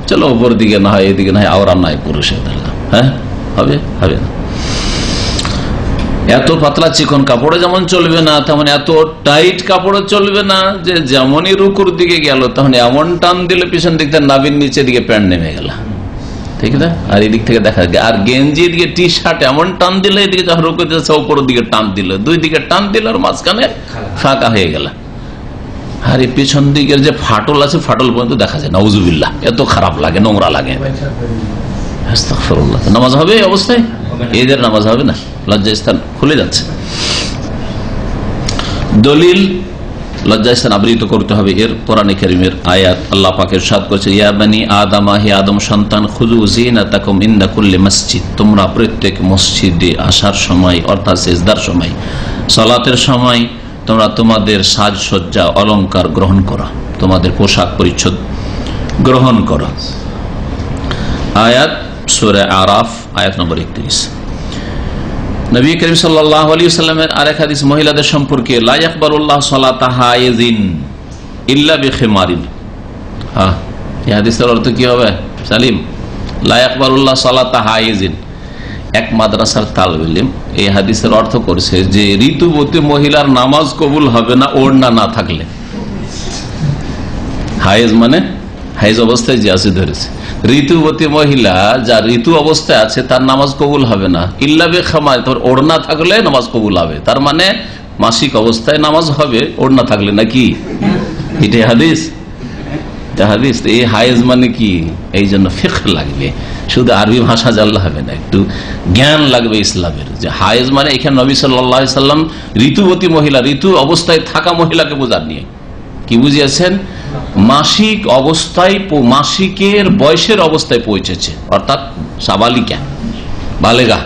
চলো ওপর দিকে না হয়, এদিকে না হয়, আওরা নাই পুরুষের, হ্যাঁ হবে? হবে না। এত পাতলা চিকন কাপড়ে যেমন চলবে না, তেমন এত টাইট কাপড়ও চলবে না, যে যেমনই রুকুর দিকে গেল তখন এমন টান দিলে পিছন দিক থেকে নাভির নিচে দিকে প্যান্ট নেমে গেল, ঠিক না? আর এদিক থেকে দেখা যায়, আর গেঞ্জি দিকে টি শার্ট এমন টান দিলে এদিকে যখন রুকু দিচ্ছে উপরের দিকে টান দিল, 2 দিকে টান দিল, আর মাঝখানে ফাঁকা হয়ে গেল, আর এই পিছন দিকের যে ফাটল আছে, ফাটল পর্যন্ত দেখা যায়, নাউজুবিল্লাহ, এত খারাপ লাগে, নোংরা লাগে। আস্তাগফিরুল্লাহ। নামাজ হবে এই অবস্থায়? এদের নামাজ হবে না, লজ্জা স্থান খুলে যাচ্ছে। দলিল লজ্জাস্থান আবৃত করতে হবে। এর কোরআনে কারীমের আয়াত আল্লাহ পাক ইরশাদ করেছে, ইয়া বানি আদম, হে আদম সন্তান, খুযু যিনাতাকুম ইনদা কুল্লি মসজিদ, তোমরা প্রত্যেক মসজিদে আসার সময় অর্থাৎ সিজদার সময়, সালাতের সময় তোমরা তোমাদের সাজসজ্জা অলংকার গ্রহণ করো, তোমাদের পোশাক পরিচ্ছদ গ্রহণ করো। আয়াত সূরা আরাফ আয়াত নম্বর 31। নবী করিম সাল্লাল্লাহু আলাইহি ওয়াসাল্লামের আরেক হাদিস মহিলাদের সম্পর্কে, লা ইয়াকবালুল্লাহু সালাতা হাইজিন ইল্লা বিখিমারিন। এই হাদিসের অর্থ কি হবে সালিম? লা ইয়াকবালুল্লাহু সালাতা হাইজিন। এক মাদ্রাসার তালিব ইলম এই হাদিসের অর্থ করেছে যে ঋতুবতী মহিলার নামাজ কবুল হবে না ওড়না না থাকলে। হাইজ মানে হাইজ অবস্থায় যে আছে ধরেছে, ঋতুবতী মহিলা যা ঋতু অবস্থায় আছে তার নামাজ কবুল হবে না ইল্লা বিখিমার, তোর ওড়না থাকলে নামাজ কবুল হবে। তার মানে মাসিক অবস্থায় নামাজ হবে ওড়না থাকলে, নাকি? এটাই হাদিস। হাদিস এই হাইজ মানে কি? এই জন্য ফিকহ লাগবে, শুধু আরবি ভাষা জানলে হবে না, একটু জ্ঞান লাগবে ইসলামের। যে হাইজ মানে এখানে নবী সাল্লাল্লাহু আলাইহি সাল্লাম ঋতুবতী মহিলা, ঋতু অবস্থায় থাকা মহিলাকে বোঝার নিয়ে কি বুঝিয়েছেন? মাসিক অবস্থায়, মাসিকের বয়সের অবস্থায় পৌঁছেছে, অর্থাৎ সাবালিকা, বালেগা।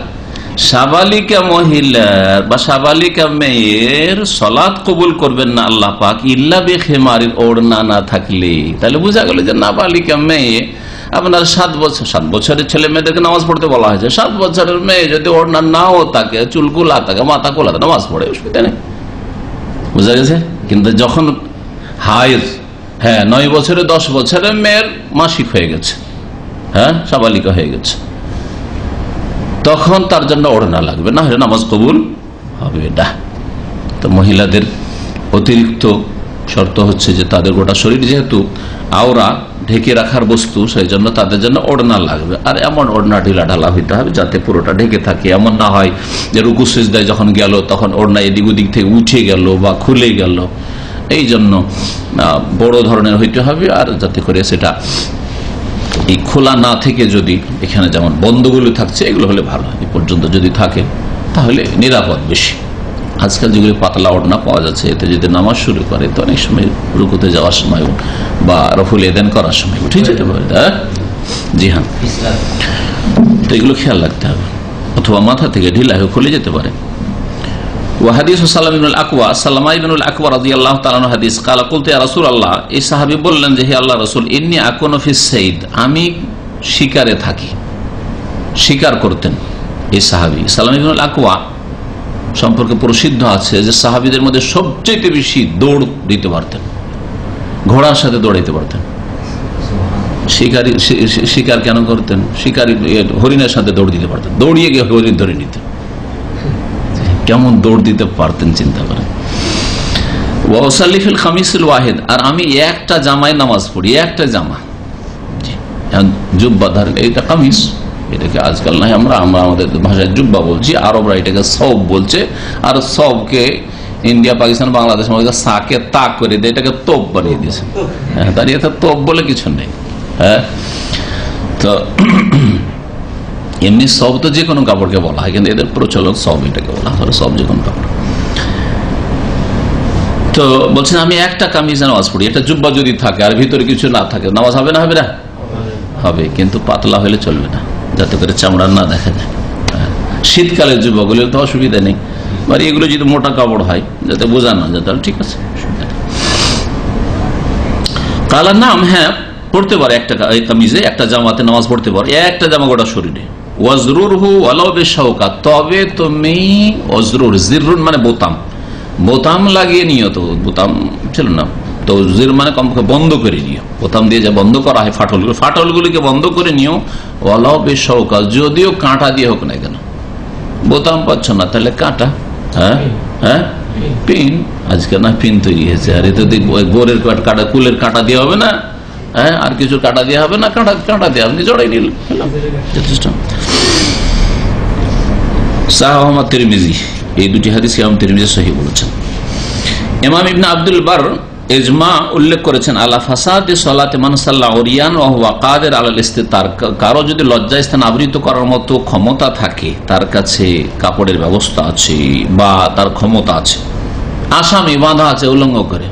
সাবালিকা মহিলার বা সাবালিকা মেয়ের সালাত কবুল করবেন না আল্লাহ পাক ইল্লা বিখিমারিন, ওড়না না থাকলে। তাহলে বোঝা গেল যে নাবালিকা মেয়ে, আপনার 7 বছরের ছেলে মেয়েদেরকে নামাজ পড়তে বলা হয়েছে, 7 বছরের মেয়ে যদি ওড়না নাও থাকে, চুল খোলা থাকে, মাথা খোলা থাকে, নামাজ পড়ে, অসুবিধা নেই। বুঝা গেছে? কিন্তু যখন হাইজ, 9 বছরে 10 বছরের মেয়ের মাসিক হয়ে গেছে, সাবালিকা হয়ে গেছে, তখন তার জন্য ওড়না লাগবে, না হলে নামাজ কবুল হবে না। তো মহিলাদের অতিরিক্ত শর্ত হচ্ছে যে তাদের গোটা শরীর যেহেতু আওরা, ঢেকে রাখার বস্তু, সেই জন্য তাদের জন্য ওড়না লাগবে। আর এমন ওড়না ঢিলা ঢালা হইতে হবে যাতে পুরোটা ঢেকে থাকে, এমন না হয় যে রুকু সিজদায় যখন গেল তখন ওড়না এদিক ওদিক থেকে উঠে গেল বা খুলে গেল। এই জন্য বড় ধরনের হইতে হবে, আর যাতে করে সেটা এই খোলা না থেকে, যদি এখানে যেমন বন্ধগুলো থাকছে এগুলো হলে ভালো, এই পর্যন্ত যদি থাকে তাহলে নিরাপদ বেশি। আজকাল যেগুলি পাতলা ওড়না পাওয়া যাচ্ছে, এতে যদি নামাজ শুরু করে তো অনেক সময় রুকুতে যাওয়ার সময় বা রফুল এদেন করার সময় উঠে যেতে পারে। জি হ্যাঁ, তো এগুলো খেয়াল রাখতে হবে, অথবা মাথা থেকে ঢিলা হয়ে খুলে যেতে পারে। বললেন যে হে আল্লাহ রাসূল, ইন্নী আকুনু ফিস সাইদ, আমি শিকারে থাকি, শিকার করতেন। এই সাহাবী সালাম ইবনুল আকওয়া সম্পর্কে প্রসিদ্ধ আছে যে সাহাবীদের মধ্যে সবচেয়ে বেশি দৌড় দিতে পারতেন, ঘোড়ার সাথে দৌড়াইতে পারতেন। শিকার কেন করতেন? শিকারী হরিণের সাথে দৌড় দিতে পারতেন, দৌড়িয়ে গিয়ে হরিণ ধরে নিতেন। কেমন দৌড় দিতে পারতেন চিন্তা করেন। ওয়াসাল্লিফিল খামিসুল ওয়াহিদ, আর আমি একটা জামায় নামাজ পড়ি, একটা জামা, জুব্বা ধারলে, এটা কামিজ, এটাকে আজকাল নাই আমরা আমাদের ভাষায় জুব্বা বলছি, আরবরা এটাকে সব বলছে। আর সবকে ইন্ডিয়া, পাকিস্তান, বাংলাদেশ সাকে তাক করে দেয়, এটাকে তোপ বানিয়ে দিয়েছে। তার ইয়ে তোপ বলে কিছু নেই। তো এমনি সব তো যে কোনো কাপড়কে বলা হয়, কিন্তু এদের প্রচলন সব, এটাকে বলা হয় সব যে কোনো কাপড়। তো বলছেন আমি একটা কামিজে নামাজ পড়ি, একটা জুব্বা যদি থাকে আর ভিতরে কিছু না থাকে, নামাজ হবে না? হবে না, হবে, কিন্তু পাতলা হলে চলবে না, যাতে করে চামড়া না দেখা যায়। শীতকালের জুব্বাগুলো তো অসুবিধা নেই, মানে এগুলো যদি মোটা কাপড় হয় যাতে বোঝা না যায়, তাহলে ঠিক আছে, অসুবিধা নেই। কালার নাম, হ্যাঁ পড়তে পারে, একটা কামিজে একটা জামাতে নামাজ পড়তে পারে, একটা জামা গোটা শরীরে। ওয়াজরুরহু ওয়ালাউ বিশাওকা, তবে তুমি ওয়াজরুর, জিররুন মানে বোতাম, বোতাম লাগিয়ে নিও। তো বোতাম ছিল না তো, জির মানে কমপক্ষে বন্ধ করে নিও, বোতাম দিয়ে যা বন্ধ করা হয় ফাটলগুলো, ফাটলগুলিকে বন্ধ করে নিও। ওয়ালাউ বিশাওকা, যদিও কাঁটা দিয়ে হোক না কেন, বোতাম পাচ্ছ না তাহলে কাঁটা, হ্যাঁ পিন, আজকে না পিন তৈরি হয়েছে, আর এতে গোরের কাঁটা, কুলের কাঁটা দিয়ে হবে না, আর কিছু কাঁটা দিয়ে হবে না, কাঁটা দিয়ে আপনি জড়াই নিল, যথেষ্ট। সাহাহ তিরমিজি, এই দুটি হাদিস ইমাম তিরমিজি সহিহ বলেছেন। ইমাম ইবনে আব্দুল বার ইজমা উল্লেখ করেছেন, আলা ফাসাদি সালাতে মান সাল্লা উরিয়ান ওয়া হুয়া কাদির আলাল ইস্তিতার, কারো যদি লজ্জাস্থান আবৃত করার মতো ক্ষমতা থাকে, তার কাছে কাপড়ের ব্যবস্থা আছে বা তার ক্ষমতা আছে, আসামি বাঁধা আছে, উলঙ্গ করে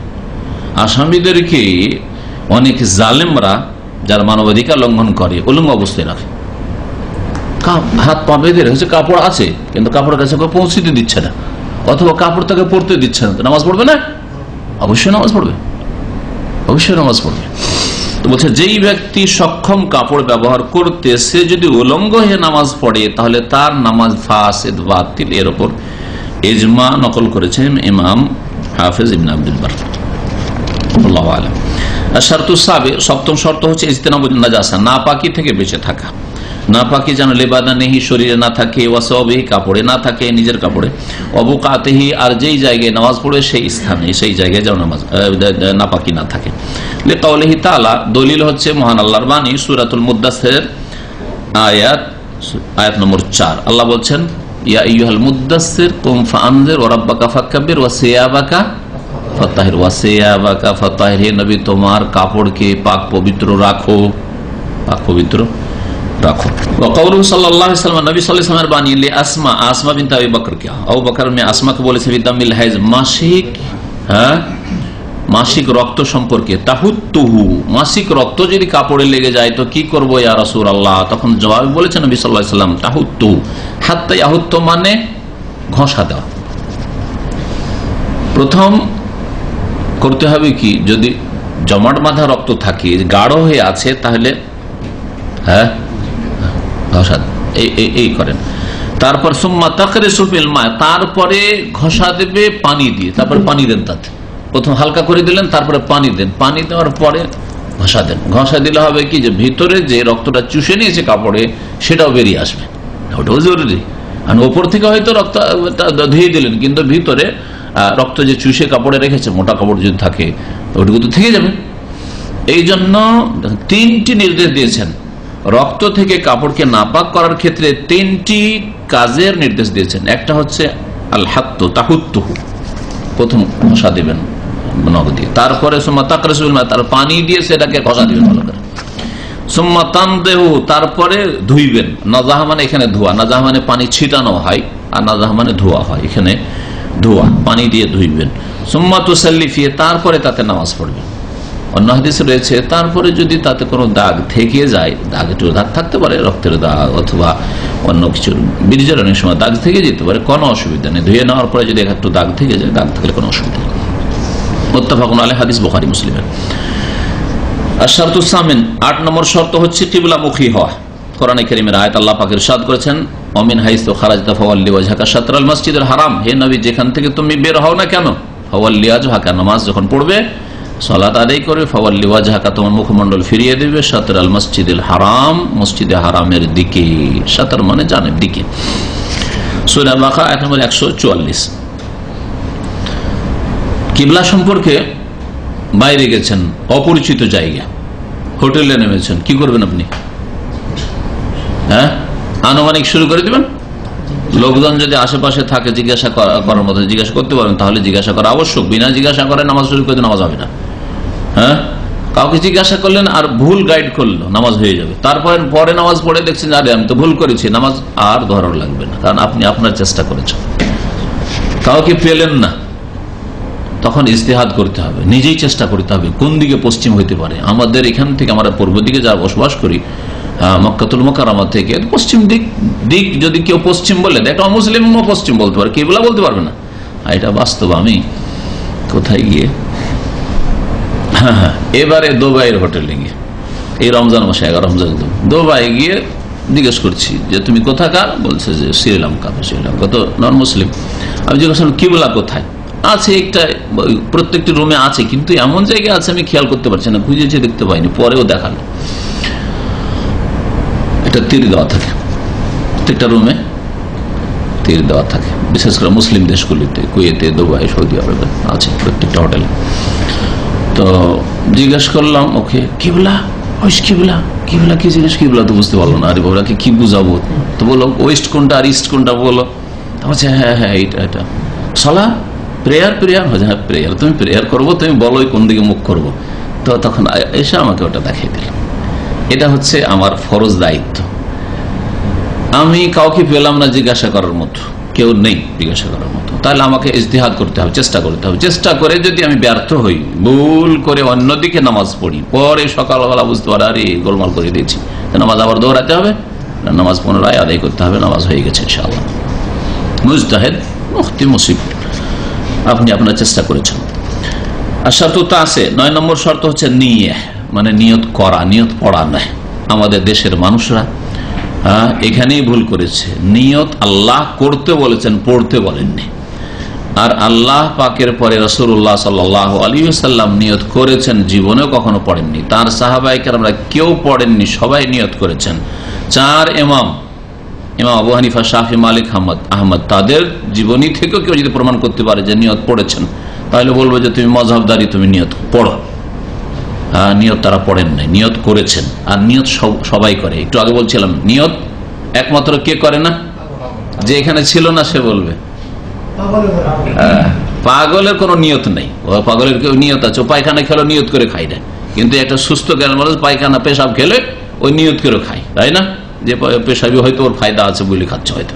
আসামিদেরকে অনেক জালেমরা যারা মানবাধিকার লঙ্ঘন করে উলঙ্গ অবস্থায় রাখে, হাত পা বেঁধে রেখেছে, কাপড় আছে কিন্তু কাপড়ের কাছে পৌঁছতে দিচ্ছে না, অথবা কাপড় তাকে পড়তে দিচ্ছে না, নামাজ পড়বে না? অবশ্যই নামাজ পড়বে, অবশ্যই নামাজ পড়বে। তো বলছে যেই ব্যক্তি সক্ষম কাপড় ব্যবহার করতে সে যদি উলঙ্গ হয়ে নামাজ পড়ে তাহলে তার নামাজ ফাসিদ বাতিল। এর উপর ইজমা নকল করেছেন ইমাম হাফেজ ইবনে আব্দুল বার। আল্লাহু আ'লাম। আর শর্তুস সাবে, সপ্তম শর্ত হচ্ছে ইজতিনাবুন নাজাসা, নাপাকি থেকে বেঁচে থাকা। নাপাকি যেন লেবাদানেহি, শরীরে না থাকে, ওয়াসাবিহি, কাপড়ে না থাকে, নিজের কাপড়ে, অবুকাতেহি, আর যেই জায়গায় নামাজ পড়ে সেই স্থানে সেই জায়গায় যেন নাপাকি না থাকে। লিকাউলিহি তাআলা, দলিল হচ্ছে মহান আল্লাহর বাণী সূরাতুল মুদ্দাসসির আয়াত নম্বর 4। আল্লাহ বলছেন ইয়া আইয়ুহাল মুদ্দাসসির কুম ফাআনজির ওয়া রাব্বাকা ফাকাব্বির ওয়া সিয়াবাকা ফাতাহির। ওয়া সিয়াবাকা ফাতাহির, হে নবী তোমার কাপড়কে পাক পবিত্র রাখো, পাক পবিত্র রাখো। ওয়াকাউলুহু সাল্লাল্লাহু আলাইহি ওয়াসাল্লাম, নবী সাল্লাল্লাহু আলাইহি ওয়াসাল্লামের বাণী লি আসমা বিনত আবি বকর, কে আবু বকর মে আসমাকে বলেছে বিদামিল হাইজ, মাসিক, হ্যাঁ মাসিক রক্ত সম্পর্কে, তাহুত্তুহু, মাসিক রক্ত যদি কাপড়ে লেগে যায় তো কি করবো ইয়া রাসূলুল্লাহ? তখন জবাবে বলেছেন নবী সাল্লাল্লাহু আলাইহি ওয়াসাল্লাম তাহুত্তুহু, হাত্তা ইয়াহুত্তু মানে ঘষা দেওয়া। প্রথম করতে হবে কি, যদি জমাট বাঁধা রক্ত থাকে, গাঢ় হয়ে আছে, তাহলে হ্যাঁ ঘষা এই করেন। তারপর সুম্মা তাকরিসু ফিল মা, তারপরে ঘষা দেবে পানি দিয়ে, তারপর পানি দেন তাতে। প্রথম হালকা করে দিলেন, তারপরে পানি দেন, পানি দেওয়ার পরে ঘষা দেন। ঘষা দিলে হবে কি, যে ভিতরে যে রক্তটা চুষে নিয়েছে কাপড়ে সেটাও বেরিয়ে আসবে, ওটাও জরুরি। আর ওপর থেকে হয়তো রক্ত ধুয়ে দিলেন, কিন্তু ভিতরে রক্ত যে চুষে কাপড়ে রেখেছে, মোটা কাপড় যদি থাকে ওটুকু তো থেকে যাবে। এই জন্য 3টি নির্দেশ দিয়েছেন। রক্ত থেকে কাপড়কে নাপাক করার ক্ষেত্রে 3টি কাজের নির্দেশ দিয়েছেন। একটা হচ্ছে আল হাত্তু তাহুত্তুহু, প্রথম ঘষা দিবেন নখ দিয়ে, তারপরে সুম্মা তাকরিসুল মা, তার পানি দিয়ে সেটাকে ঘষা দিবেন ভালো করে, সুম্মা তানদেহু, তারপরে ধুইবেন। নাজাহা মানে এখানে ধোয়া, নাজাহা মানে পানি ছিটানো হয়, আর নাজাহা মানে ধোয়া হয়, এখানে ধোয়া, পানি দিয়ে ধুইবেন। সুম্মা তুসাল্লি ফিহি, তারপরে তাতে নামাজ পড়বেন। অন্য হাদিসে রয়েছে তারপরে যদি তাতে কোনো দাগ থেকে যায়, দাগ একটু দাগ থাকতে পারে, রক্তের দাগ অথবা অন্য কিছুর বীর্যের অনেক সময় দাগ থেকে যেতে পারে, কোনো অসুবিধা নেই। ধুয়ে নেওয়ার পরে যদি একটু দাগ থেকে যায়, দাগ থাকলে কোনো অসুবিধা নেই। মুত্তাফাকুন আলাইহি, হাদিস বুখারী মুসলিমের। আর শর্তুস সামিন, 8 নম্বর শর্ত হচ্ছে কিবলামুখী হওয়া। কোরআনে কারীমের আয়াত আল্লাহ পাক ইরশাদ করেছেন অমিন হাইসু খারাজতা ফাওয়াল্লি ওয়াজহাকা শাতরাল মাসজিদুল হারাম, হে নবী যেখান থেকে তুমি বের হও না কেন, ফাওয়াল্লি ওয়াজহাকা, নামাজ যখন পড়বে, সালাত আদায় করবে, ফাওয়াল্লি ওয়াজহাকা, তোমার মুখমণ্ডল ফিরিয়ে দেবে, শাতরাল মাসজিদুল হারাম, মসজিদে হারামের দিকে, শাতর মানে জানেব, দিকে। সূরা বাকারা আয়াত নম্বর 144। কিবলা সম্পর্কে বাইরে গেছেন, অপরিচিত জায়গা, হোটেলে নেমেছেন, কি করবেন আপনি? হ্যাঁ, আনুমানিক শুরু করে দিবেন। লোকজন যদি আশেপাশে থাকে জিজ্ঞাসা করার মতো জিজ্ঞাসা করতে পারেন, তাহলে জিজ্ঞাসা করা আবশ্যক। বিনা জিজ্ঞাসা করে নামাজ শুরু করে নামাজ হবে না। হ্যাঁ, কাউকে জিজ্ঞাসা করলেন আর ভুল গাইড করলো, নামাজ হয়ে যাবে। তারপরে পরে নামাজ পড়ে দেখছেন আরে আমি তো ভুল করেছি, নামাজ আর ধরার লাগবে না, কারণ আপনি আপনার চেষ্টা করেছেন। কাউকে পেলেন না, তখন ইজতিহাদ করতে হবে, নিজেই চেষ্টা করতে হবে কোন দিকে পশ্চিম হইতে পারে। আমাদের এখান থেকে আমরা পূর্ব দিকে যা বসবাস করি, মক্কাতুল মুকাররমা থেকে পশ্চিম দিক যদি কেউ পশ্চিম বলে, একটা অমুসলিমও পশ্চিম বলতে পারে, কিবলা বলতে পারবে না। এটা বাস্তব। আমি কোথায় গিয়ে, এবারে দুবাইয়ের হোটেলে গিয়ে, এই রমজান মাসে 11 রমজান, দুবাই গিয়ে জিজ্ঞেস করছি যে তুমি কোথাকার, বলছে যে শ্রীলঙ্কা। শ্রীলঙ্কা তো নন মুসলিম। আমি জিজ্ঞেস করলাম কিবলা কোথায় আছে, একটা প্রত্যেকটি রুমে আছে, কিন্তু এমন জায়গায় আছে আমি খেয়াল করতে পারছি না, খুঁজেছি দেখতে পাইনি, পরেও দেখালো একটা তীর দেওয়া থাকে, প্রত্যেকটা রুমে তীর দেওয়া থাকে, বিশেষ করে মুসলিম দেশগুলিতে, কুয়েতে, দুবাই, সৌদি আরবে আছে প্রত্যেকটা হোটেলে। তো জিজ্ঞেস করলাম ওকে, কিবলা কিবলা কিবলা কি জিনিস, কিবলা তো বুঝতে পারলো না। আরে বাবুরাকে কি বুঝাবো, তো বলো ওয়েস্ট কোনটা আর ইস্ট কোনটা বলো। বলছে হ্যাঁ হ্যাঁ এটা সালা, প্রেয়ার হ্যাঁ প্রেয়ার, তুমি প্রেয়ার করবো, তুমি বলো কোন দিকে মুখ করবো। তো তখন এসে আমাকে ওটা দেখিয়ে দিল। এটা হচ্ছে আমার ফরজ দায়িত্ব। আমি কাউকে পেলাম না জিজ্ঞাসা করার মতো, কেউ নেই জিজ্ঞাসা করার মতো। তাহলে আমাকে ইজতিহাদ করতে হবে, চেষ্টা করতে হবে। চেষ্টা করে যদি আমি ব্যর্থ হই, ভুল করে অন্যদিকে নামাজ পড়ি, পরে সকালবেলা বুঝতে পারে আরে গোলমাল করে দিয়েছি, নামাজ আবার দৌড়াতে হবে, নামাজ পুনরায় আদায় করতে হবে, নামাজ হয়ে গেছে ইনশাআল্লাহ। মুজতাহিদ মুফতি মুসিব, আপনি আপনার চেষ্টা করেছেন। আর শর্ত আছে, 9 নম্বর শর্ত হচ্ছে নিয়ত, মানে নিয়ত করা, নিয়ত পড়া নয়। আমাদের দেশের মানুষরা এখানেই ভুল করেছে। নিয়ত আল্লাহ করতে বলেছেন, পড়তে বলেননি। আর আল্লাহ পাকের পরে রাসূলুল্লাহ সাল্লাল্লাহু আলাইহি ওয়াসাল্লাম নিয়ত করেছেন, জীবনেও কখনো পড়েননি। তার সাহাবায়ে কেরামরা কেউ পড়েননি, সবাই নিয়ত করেছেন। 4 ইমাম আবু হানিফা, শাফি, মালিক, আহমদ, তাদের জীবনী থেকেও কেউ যদি প্রমাণ করতে পারে যে নিয়ত পড়েছেন, তাহলে বলবো যে তুমি মযহাবদারি, তুমি নিয়ত পড়ো। নিয়ত তারা পড়েন নাই, নিয়ত করেছেন। আর নিয়ত সবাই করে। একটু আগে বলছিলাম নিয়ত একমাত্র কে করে না? যে এখানে ছিল না সে বলবে। পাগলের কোনো নিয়ত নেই, পাগলের কেউ নিয়ত আছে, ও পায়খানা খেলে নিয়ত করে খাই না। কিন্তু একটা সুস্থ জ্ঞান মানুষ পায়খানা পেশাব খেলে ওই নিয়ত করে খায়, তাই না? যে পেশাবি হয়তো ওর ফায়দা আছে বলে খাচ্ছে হয়তো,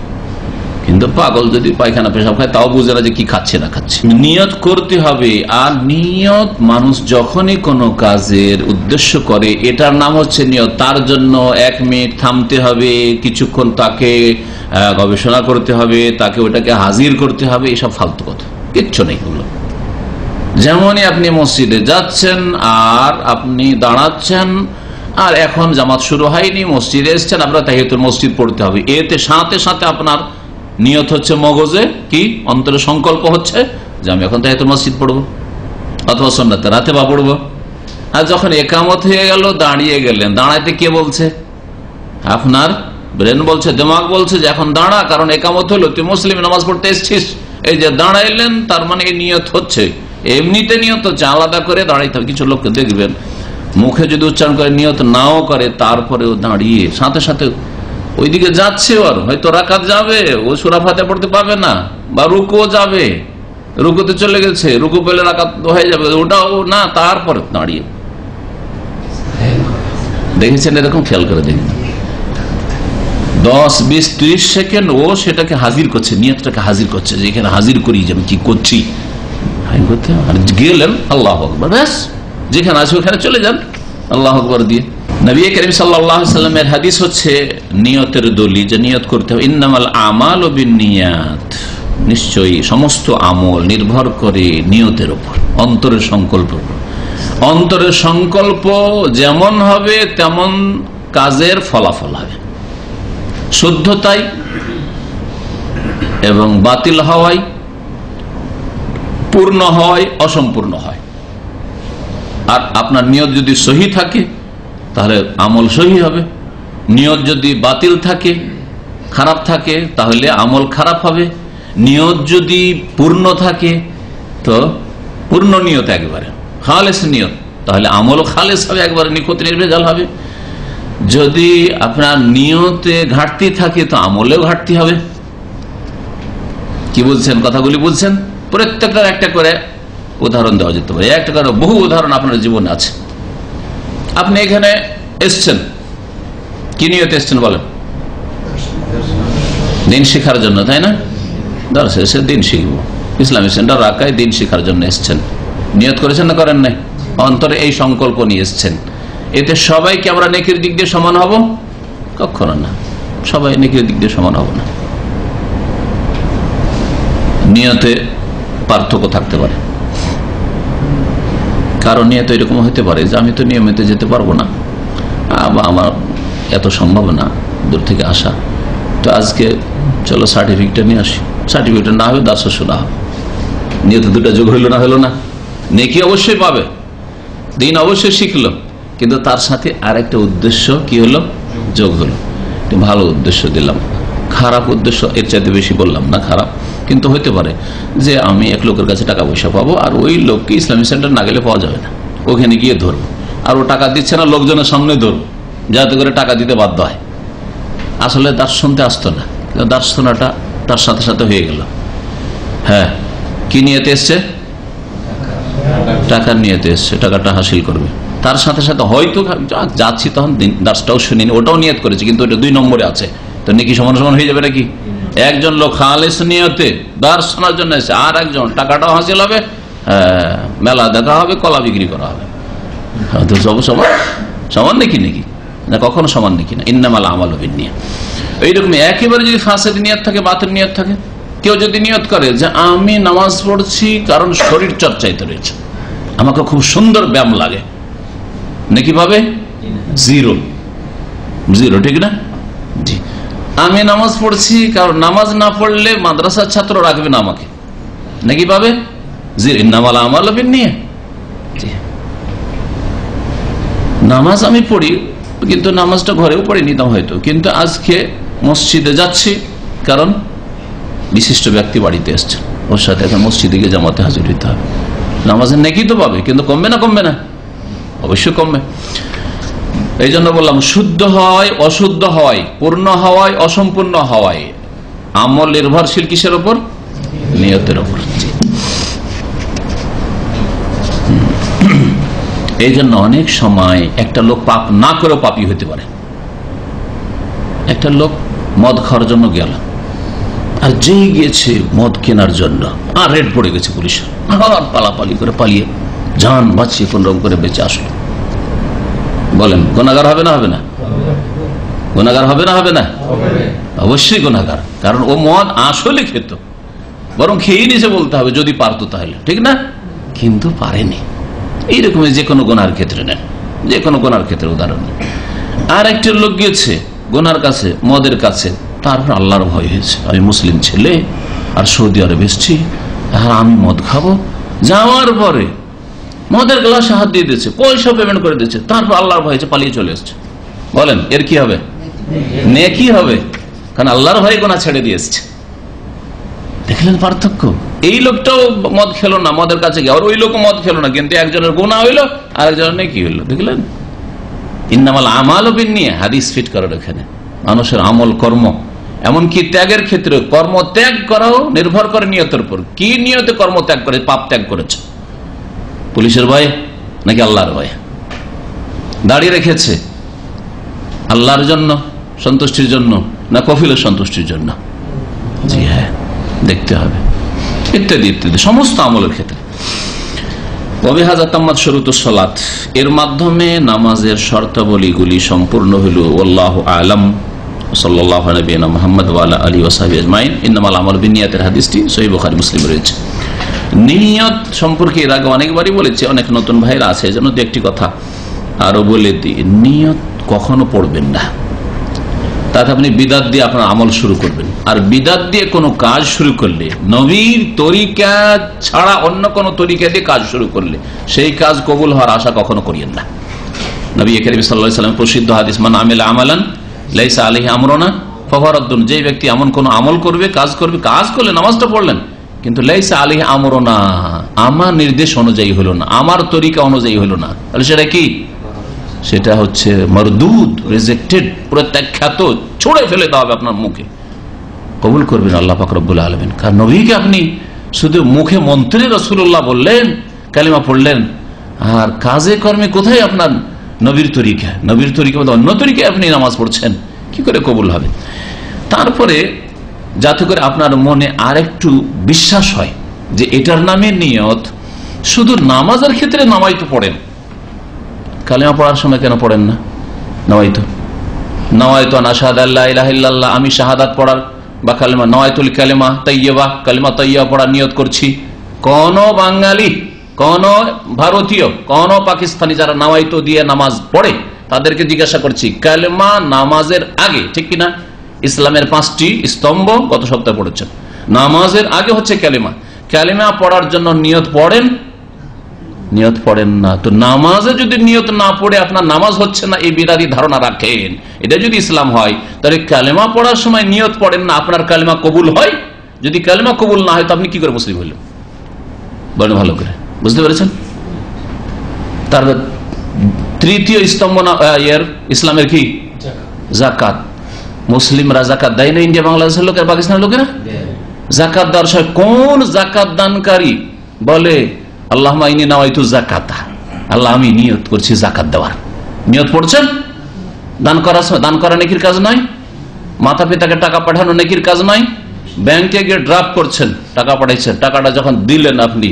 কিন্তু পাগল যদি পায়খানা পেশাব খায় তাও বুঝে না যে কি খাচ্ছে না খাচ্ছে। নিয়ত করতে হবে। আর নিয়ত মানুষ যখনই কোনো কাজের উদ্দেশ্য করে, এটার নাম হচ্ছে নিয়ত। তার জন্য 1 মিনিট থামতে হবে, কিছুক্ষণ তাকে গবেষণা করতে হবে, তাকে ওটাকে হাজির করতে হবে, এসব ফালতু কথা কিচ্ছু নেই ওগুলো। যেমনই আপনি মসজিদে যাচ্ছেন আর আপনি দাঁড়াচ্ছেন, আর এখন জামাত শুরু হয়নি, মসজিদে এসছেন, আপনার তাহিয়াতুল মসজিদ পড়তে হবে। এতে সাথে সাথে আপনার নিয়ত হচ্ছে, মগজে কি অন্তরে সংকল্প হচ্ছে যে আমি এখন তাহিয়াতুল মসজিদ পড়বো, অথবা সুন্নাতে রাতে বা পড়বো। আর যখন একামত হয়ে গেল, দাঁড়িয়ে গেলেন, দাঁড়াইতে কে বলছে? আপনার ব্রেন বলছে, দিমাগ বলছে যে এখন দাঁড়া, কারণ একামত হলো, তুই মুসলিম নামাজ পড়তে এসছিস। এই যে দাঁড়াইলেন, তার মানে এই নিয়ত হচ্ছে, এমনিতে নিয়ত হচ্ছে, আলাদা করে দাঁড়াইতে হবে। কিছু লোককে দেখবেন মুখে যদি উচ্চারণ করে, নিয়ত নাও করে, তারপরেও দাঁড়িয়ে সাথে সাথে ওইদিকে যাচ্ছে, ওর হয়তো রাকাত যাবে, ও সূরা ফাতিহা পড়তে পাবে না, বা রুকুও যাবে, রুকুতে চলে গেছে, রুকু পেলে রাকাত হয়ে যাবে, ওটাও না, তারপরে দাঁড়িয়ে। দেখেছেন এরকম? খেয়াল করে দেখুন, 10, 20, 30 সেকেন্ড ও সেটাকে হাজির করছে, নিয়তটাকে হাজির করছে, যে এখানে হাজির করি যে আমি কি করছি। আর গেলেন আল্লাহু আকবার, ব্যাস যেখানে আছে ওখানে চলে যান আল্লাহু আকবার দিয়ে। নবী করিম সাল্লাল্লাহু আলাইহি ওয়াসাল্লামের হাদিস হচ্ছে নিয়তের দলিল, যে নিয়ত করতে হবে। ইন্নামাল আমালু বিন্নিয়াত, নিশ্চয়ই সমস্ত আমল নির্ভর করে নিয়তের উপর, অন্তরের সংকল্প। অন্তরের সংকল্প যেমন হবে তেমন কাজের ফলাফল হবে। শুদ্ধতাই এবং বাতিল হওয়াই, পূর্ণ হয়, অসম্পূর্ণ হয়। আর আপনার নিয়ত যদি সহি থাকে তাহলে আমল সহি হবে। নিয়ত যদি বাতিল থাকে, খারাপ থাকে, তাহলে আমল খারাপ হবে। নিয়ত যদি পূর্ণ থাকে, তো পূর্ণ নিয়ত একবারে খালেস নিয়ত, তাহলে আমলও খালেস হবে, একবারে নিখুঁত নির্ভেজাল হবে। যদি আপনার নিয়তে ঘাটতি থাকে, তো আমলেও ঘাটতি হবে। কি বলছেন? কথাগুলি বলছেন? প্রত্যেকটার একটা করে উদাহরণ দেওয়া যেতে পারে, একটা করে বহু উদাহরণ আপনার জীবনে আছে। আপনি এখানে এসছেন, কি নিয়তে এসছেন বলেন? দিন শেখার জন্য, তাই না? দর্শক এসে দিন শিখবো, ইসলামী সেন্টার রাখায় দিন শেখার জন্য এসছেন। নিয়ত করেছেন না করেন নাই? অন্তরে এই সংকল্প নিয়ে এসছেন। এতে সবাইকে আমরা নেকির দিক দিয়ে সমান হব? কখনো না, সবাই নেকির দিক দিয়ে সমান হব না। নিয়তে পার্থক্য থাকতে পারে। কারণ নিয়ত এরকম হতে পারে যে আমি তো নিয়মিত যেতে পারবো না, বা আমার এত সম্ভব না দূর থেকে আসা, তো আজকে চলো সার্টিফিকেট নিয়ে আসি। সার্টিফিকেট না হবে দাস শোনা হবে, নিয়ত দুটা যোগ হইলো না, হলো না? নেকি অবশ্যই পাবে, দিন অবশ্যই শিখলো, কিন্তু তার সাথে আর একটা উদ্দেশ্য কি হলো? যোগ হলো। ভালো উদ্দেশ্য দিলাম, খারাপ উদ্দেশ্য এর চাইতে বেশি বললাম না, খারাপ। কিন্তু হইতে পারে যে আমি এক লোকের কাছে টাকা পয়সা পাবো, আর ওই লোককে ইসলামী সেন্টার না গেলে পাওয়া যাবে না, ওখানে গিয়ে ধরবো, আর ও টাকা দিচ্ছে না, লোকজনের সামনে ধরবো, যাতে করে টাকা দিতে বাধ্য হয়। আসলে দাস শুনতে আসতো না, দাস শোনাটা তার সাথে সাথে হয়ে গেল। হ্যাঁ, কি নিয়তে এসছে? টাকার নিয়তে এসছে, টাকাটা হাসিল করবে। তার সাথে সাথে হয়তো যাচ্ছি তখন দাসটাও শুনিনি, ওটাও নিয়ত করেছে, কিন্তু ওটা 2 নম্বরে আছে। তো নেকি সমান সমান হয়ে যাবে নাকি? একজন লোক খালেস নিয়তে দার্স শোনার জন্য এসে, আর একজন টাকাটাও হাসিল হবে, মেলা দেখা হবে, কলা বিক্রি করা হবে, তো সব সমান সমান নাকি নাকি না? কখনো সমান নাকি না। ইন্নামাল আমালু বিন্নিয়াত। এইরকম একেবারে যদি ফাসেদ নিয়ত থাকে, বাতিল নিয়ত থাকে, কেউ যদি নিয়ত করে যে আমি নামাজ পড়ছি কারণ শরীর চর্চাইতে রয়েছে, আমাকে খুব সুন্দর ব্যায়াম লাগে, নাকি পাবে? জিরো, জিরো, ঠিক না? জি। আমি নামাজ পড়ছি কারণ নামাজ না পড়লে মাদ্রাসার ছাত্র রাখবে না আমাকে, নাকি পাবে? জিরো। ইন্নামাল আমালু বিন্নিয়াত। নামাজ আমি পড়ি, কিন্তু নামাজটা ঘরেও পড়ে নিতাম হয়তো, কিন্তু আজকে মসজিদে যাচ্ছি কারণ বিশিষ্ট ব্যক্তি বাড়িতে এসছে, ওর সাথে এখন মসজিদে গিয়ে জামাতে হাজির হইতে হবে। নামাজের নেকি তো পাবে, কিন্তু কমবে না? কমবে না, অবশ্যই কমবে। এই জন্য বললাম, শুদ্ধ হয়, অশুদ্ধ হয়, পূর্ণ হওয়ায়, অসম্পূর্ণ হওয়ায় আমল নির্ভরশীল কিসের উপর? নিয়তের উপর। এই জন্য অনেক সময় একটা লোক পাপ না করেও পাপী হতে পারে। একটা লোক মদ খাওয়ার জন্য গেল, আর যেই গিয়েছে মদ কেনার জন্য, আর রেড পড়ে গেছে পুলিশের, আর পালাপালি করে পালিয়ে জান বাঁচিয়ে কোন রকম করে বেঁচে আসলো, বলেন গুনাহগার হবে না? হবে না? গুনাহগার হবে না? হবে না? অবশ্যই গুনাহগার। কারণ ও মদ আসলে খেত, বরং খেয়ে নিয়েছে বলতে হবে যদি পারতো তাহলে, ঠিক না? কিন্তু পারেনি। এইরকম যে কোনো গুনার ক্ষেত্রে নেন, যে কোনো গুনার ক্ষেত্রে উদাহরণ নেন। আর একটা লোক গিয়েছে গুনার কাছে, মদের কাছে, তারপর আল্লাহর ভয় হয়েছে, আমি মুসলিম ছেলে আর সৌদি আরব এসেছি, আর আমি মদ খাবো। যাওয়ার পরে মদের গ্লাসে হাত দিয়ে দিয়েছে, পয়সা পেমেন্ট করে দিয়েছে, তারপর আল্লাহর ভয় হয়েছে, পালিয়ে চলে এসছে। বলেন এর কি হবে? নেকি হবে, কারণ আল্লাহর ভয়ে গুনাহ ছেড়ে দিয়ে এসছে। দেখলেন পার্থক্য? এই লোকটাও মদ খেলো না, মদের কাছে গিয়ে, আর ওই লোক মদ খেলো না, কিন্তু একজনের গুনাহ হইলো আর একজনের নেকি হইলো। দেখলেন? ইন্নামাল আমালু বিন্নিয়াত, হাদিস ফিট করার এখানে মানুষের আমল কর্ম, এমনকি ত্যাগের ক্ষেত্রে কর্ম ত্যাগ করাও নির্ভর করে নিয়তের উপর। কি নিয়তে কর্ম ত্যাগ করে, পাপ ত্যাগ করেছে? পুলিশের ভয়ে নাকি আল্লাহর ভয়ে? দাড়ি রেখেছে আল্লাহর জন্য, সন্তুষ্টির জন্য, না কফিলের সন্তুষ্টির জন্য? জি হ্যাঁ, দেখতে হবে। ইত্যাদি ইত্যাদি সমস্ত আমলের ক্ষেত্রে। এর মাধ্যমে নামাজের শর্তাবলীগুলি সম্পূর্ণ হইল। আল্লাহু আ'লাম। সাল্লাল্লাহু আলা নবিয়িনা মুহাম্মদ ওয়া আলা আলিহি ওয়া সাহবিহি আজমাইন। ইন্নামাল আমালু বিন্নিয়াতের হাদিসটি সহিহ বুখারী মুসলিম রয়েছে। নিয়ত সম্পর্কে এর আগে অনেকবারই বলেছে, অনেক নতুন ভাইরা আছে, যেন দু একটি কথা আরো বলে দিই। নিয়ত কখনো পড়বেন না, তাতে আপনি বিদাত দিয়ে আপনার আমল শুরু করবেন। আর বিদাত দিয়ে কোনো কাজ শুরু করলে, নবীর তরিকা ছাড়া অন্য কোনো তরিকা দিয়ে কাজ শুরু করলে, সেই কাজ কবুল হওয়ার আশা কখনো করিয়েন না। নবী কারীম সাল্লাল্লাহু আলাইহি ওয়াসাল্লাম প্রসিদ্ধ হাদিস, মান আমিলা আমালান লাইসা আলাইহি আমরুনা ফাহুয়া রাদ্দুন। যে ব্যক্তি এমন কোন আমল করবে, কাজ করলে, নামাজটা পড়লেন, কিন্তু লাইসা আলাইহি আমরুনা, আমার নির্দেশ অনুযায়ী হলো না, আমার তরিকা অনুযায়ী হলো না, তাহলে সেটা কি? সেটা হচ্ছে মারদুদ, রিজেক্টেড, প্রত্যাখ্যাত, ছুঁড়ে ফেলে দেওয়া হবে আপনার মুখে। কবুল করবেন আল্লাহ পাক রব্বুল আলামিন। কারণ নবীকে আপনি শুধু মুখে মন্ত্রে রাসূলুল্লাহ বললেন, কালিমা পড়লেন, আর কাজে কর্মে কোথায় আপনার নবীর তরিকা? নবীর তরিকা মধ্যে অন্য তরিকায় আপনি নামাজ পড়ছেন, কি করে কবুল হবে? তারপরে যাতে করে আপনার মনে আরেকটু বিশ্বাস হয় যে এটার নামে নিয়ত। শুধু নামাজের ক্ষেত্রে নামাইতো পড়েন, কালিমা পড়ার সময় কেন পড়েন না? নওয়াইতু আন আশহাদু আল্লা ইলাহা ইল্লাল্লাহ, আমি শাহাদাত পড়ার, বা কালিমা নওয়াইতুল কালিমা তাইয়্যিবা, কালিমা তাইয়্যিবা পড়ার নিয়ত করছি। কোন বাঙালি, কোন ভারতীয়, কোন পাকিস্তানি যারা নওয়াইতু দিয়ে নামাজ পড়ে, তাদেরকে জিজ্ঞাসা করছি, কালিমা নামাজের আগে, ঠিক কিনা? ইসলামের 5টি স্তম্ভ গত সপ্তাহে পড়েছেন, নামাজের আগে হচ্ছে কালিমা। কালিমা পড়ার জন্য নিয়ত পড়েন? নিয়ত পড়েন না। তো নামাজে যদি নিয়ত না পড়ে আপনার নামাজ হচ্ছে না, এই বিরাদি ধারণা রাখেন, এটা যদি ইসলাম হয়, তাহলে কালেমা পড়ার সময় নিয়ত পড়েন না, আপনার কালেমা কবুল হয়? যদি কালেমা কবুল না হয়, তো আপনি কি করে মুসলিম হইলেন? বলেন ভালো করে, বুঝতে পেরেছেন? তার তৃতীয় স্তম্ভ ইসলামের কি? যাকাত। মুসলিমরা যাকাত দেয় না? ইন্ডিয়া বাংলাদেশের লোকের, পাকিস্তানের লোকেরা যাকাত দেওয়ার সময় কোন যাকাত দানকারী বলে আল্লাহুম্মা ইন্নী নাওয়াইতু যাকাতা, আল্লাহ আমি নিয়ত করছি যাকাত দেওয়ার? নিয়ত পড়ছেন? দান করার সময়, দান করা নেকির কাজ নয়? মাতা পিতাকে টাকা পাঠানো নেকির কাজ নয়? ব্যাংকে গিয়ে ড্রাফট করছেন, টাকা পাঠাইছেন, টাকাটা যখন দিলেন আপনি,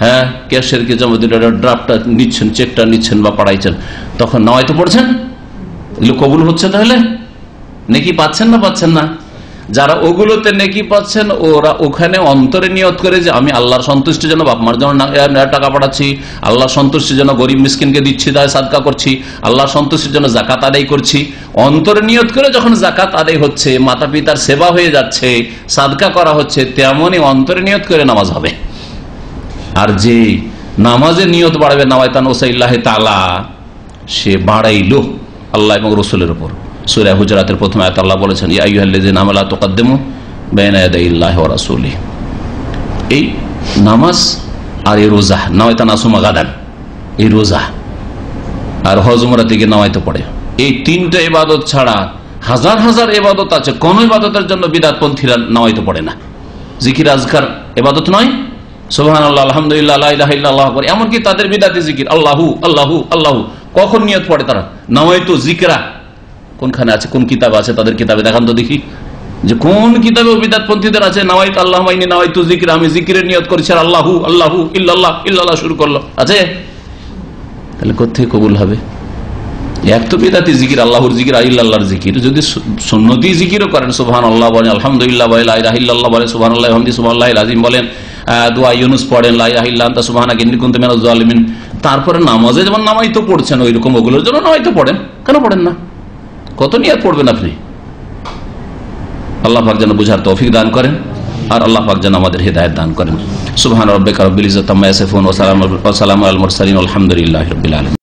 হ্যাঁ, ক্যাশিয়ারকে জমা দিলে ড্রাফটটা নিচ্ছেন, চেকটা নিচ্ছেন বা পাঠাইছেন, তখন নামাজ তো পড়ছেন, এগুলো কবুল হচ্ছে, তাহলে নেকি পাচ্ছেন না পাচ্ছেন না? যারা ওগুলোতে নেকি পাচ্ছেন ওরা ওখানে অন্তরে নিয়ত করে যে আমি আল্লাহর সন্তুষ্টির জন্য বাপ মার জন্য টাকা পাঠাচ্ছি, আল্লাহর সন্তুষ্টির জন্য গরিব মিসকিনকে দিচ্ছি, তাই সাদকা করছি, আল্লাহর সন্তুষ্টির জন্য জাকাত আদায় করছি। অন্তরে নিয়ত করে যখন জাকাত আদায় হচ্ছে, মাতা পিতার সেবা হয়ে যাচ্ছে, সাদকা করা হচ্ছে, তেমনই অন্তরে নিয়ত করে নামাজ হবে। আর যে নামাজে নিয়ত বাড়াবে নাওয়াইতান ওসাইল্লাহ তাআলা, সে বাড়াইলো আল্লাহ এবং রসুলের উপর। সূরা হুজরাতের প্রথম আয়াতে আল্লাহ বলেছেন, ইয়া আইয়ুহাল্লাযীনা আমানু লা তুকদ্দিমু বাইনা ইয়াদাইল্লাহি ওয়া রাসূলিহি। এই নামাজ আর এই রোজা, নাওয়াইতান আসুমা গাদান, এই রোজা আর হজ উমরা থেকে নাওয়াইতে পড়ে, এই তিনটা ইবাদত ছাড়া হাজার হাজার ইবাদত আছে, কোন ইবাদতের জন্য বিদআতপন্থীরা নাওয়াইতে পড়ে না। জিকির আজকার ইবাদত নয়? সুবহানাল্লাহ, আলহামদুলিল্লাহ, লা ইলাহা ইল্লাল্লাহ, এমনকি তাদের বিদআতি জিকির আল্লাহু আল্লাহু আল্লাহু, কখন নিয়ত পড়ে তারা? নাওয়াইতু যিকরা, কোনখানে আছে, কোন কিতাবে আছে? তাদের কিতাবে দেখান তো দেখি, যে কোন কিতাবে বিদআতপন্থীদের আছে নাওয়াইত আল্লাহ মাইনি নাওয়াইতু যিকরা, আমি জিকিরের নিয়ত করেছি, আর আল্লাহু আল্লাহু ইল্লাল্লাহ ইল্লাল্লাহ শুরু করলো, আছে? তাহলে কোথেকে কবুল হবে? এক তো বিদআতি জিকির, আল্লাহর জিকির আর ইল্লাল্লাহর জিকির। যদি সুন্নতি জিকিরও করেন, সুবহানাল্লাহ বলেন, আলহামদুলিল্লাহ বলেন, লা ইলাহা ইল্লাল্লাহ বলেন, সুবহানাল্লাহি ওয়া বিহামদিহি সুবহানাল্লাহিল আযীম বলেন, দোয়া ইউনুস পড়েন, লা ইলাহা ইল্লা আনতা সুবহানাকা ইন্নী কুনতু মিনাজ জালিমিন, তারপরে নামাজে যেমন নামাইতো পড়ছেন, ওইরকম ওগুলোর জন্য নামাইতো পড়েন, কেন পড়েন না? কত নিয়ত পড়বেন আপনি? আল্লাহ পাক যেন বুঝার তৌফিক দান করেন, আর আল্লাহ পাক যেন আমাদের হিদায়াত দান করেন। সুবহান রাব্বিকা রাব্বিল ইজ্জাতি আম্মা ইয়াসিফুন ওয়া সালামুন আলাল মুরসালিন, আলহামদুলিল্লাহি রাব্বিল আলামিন।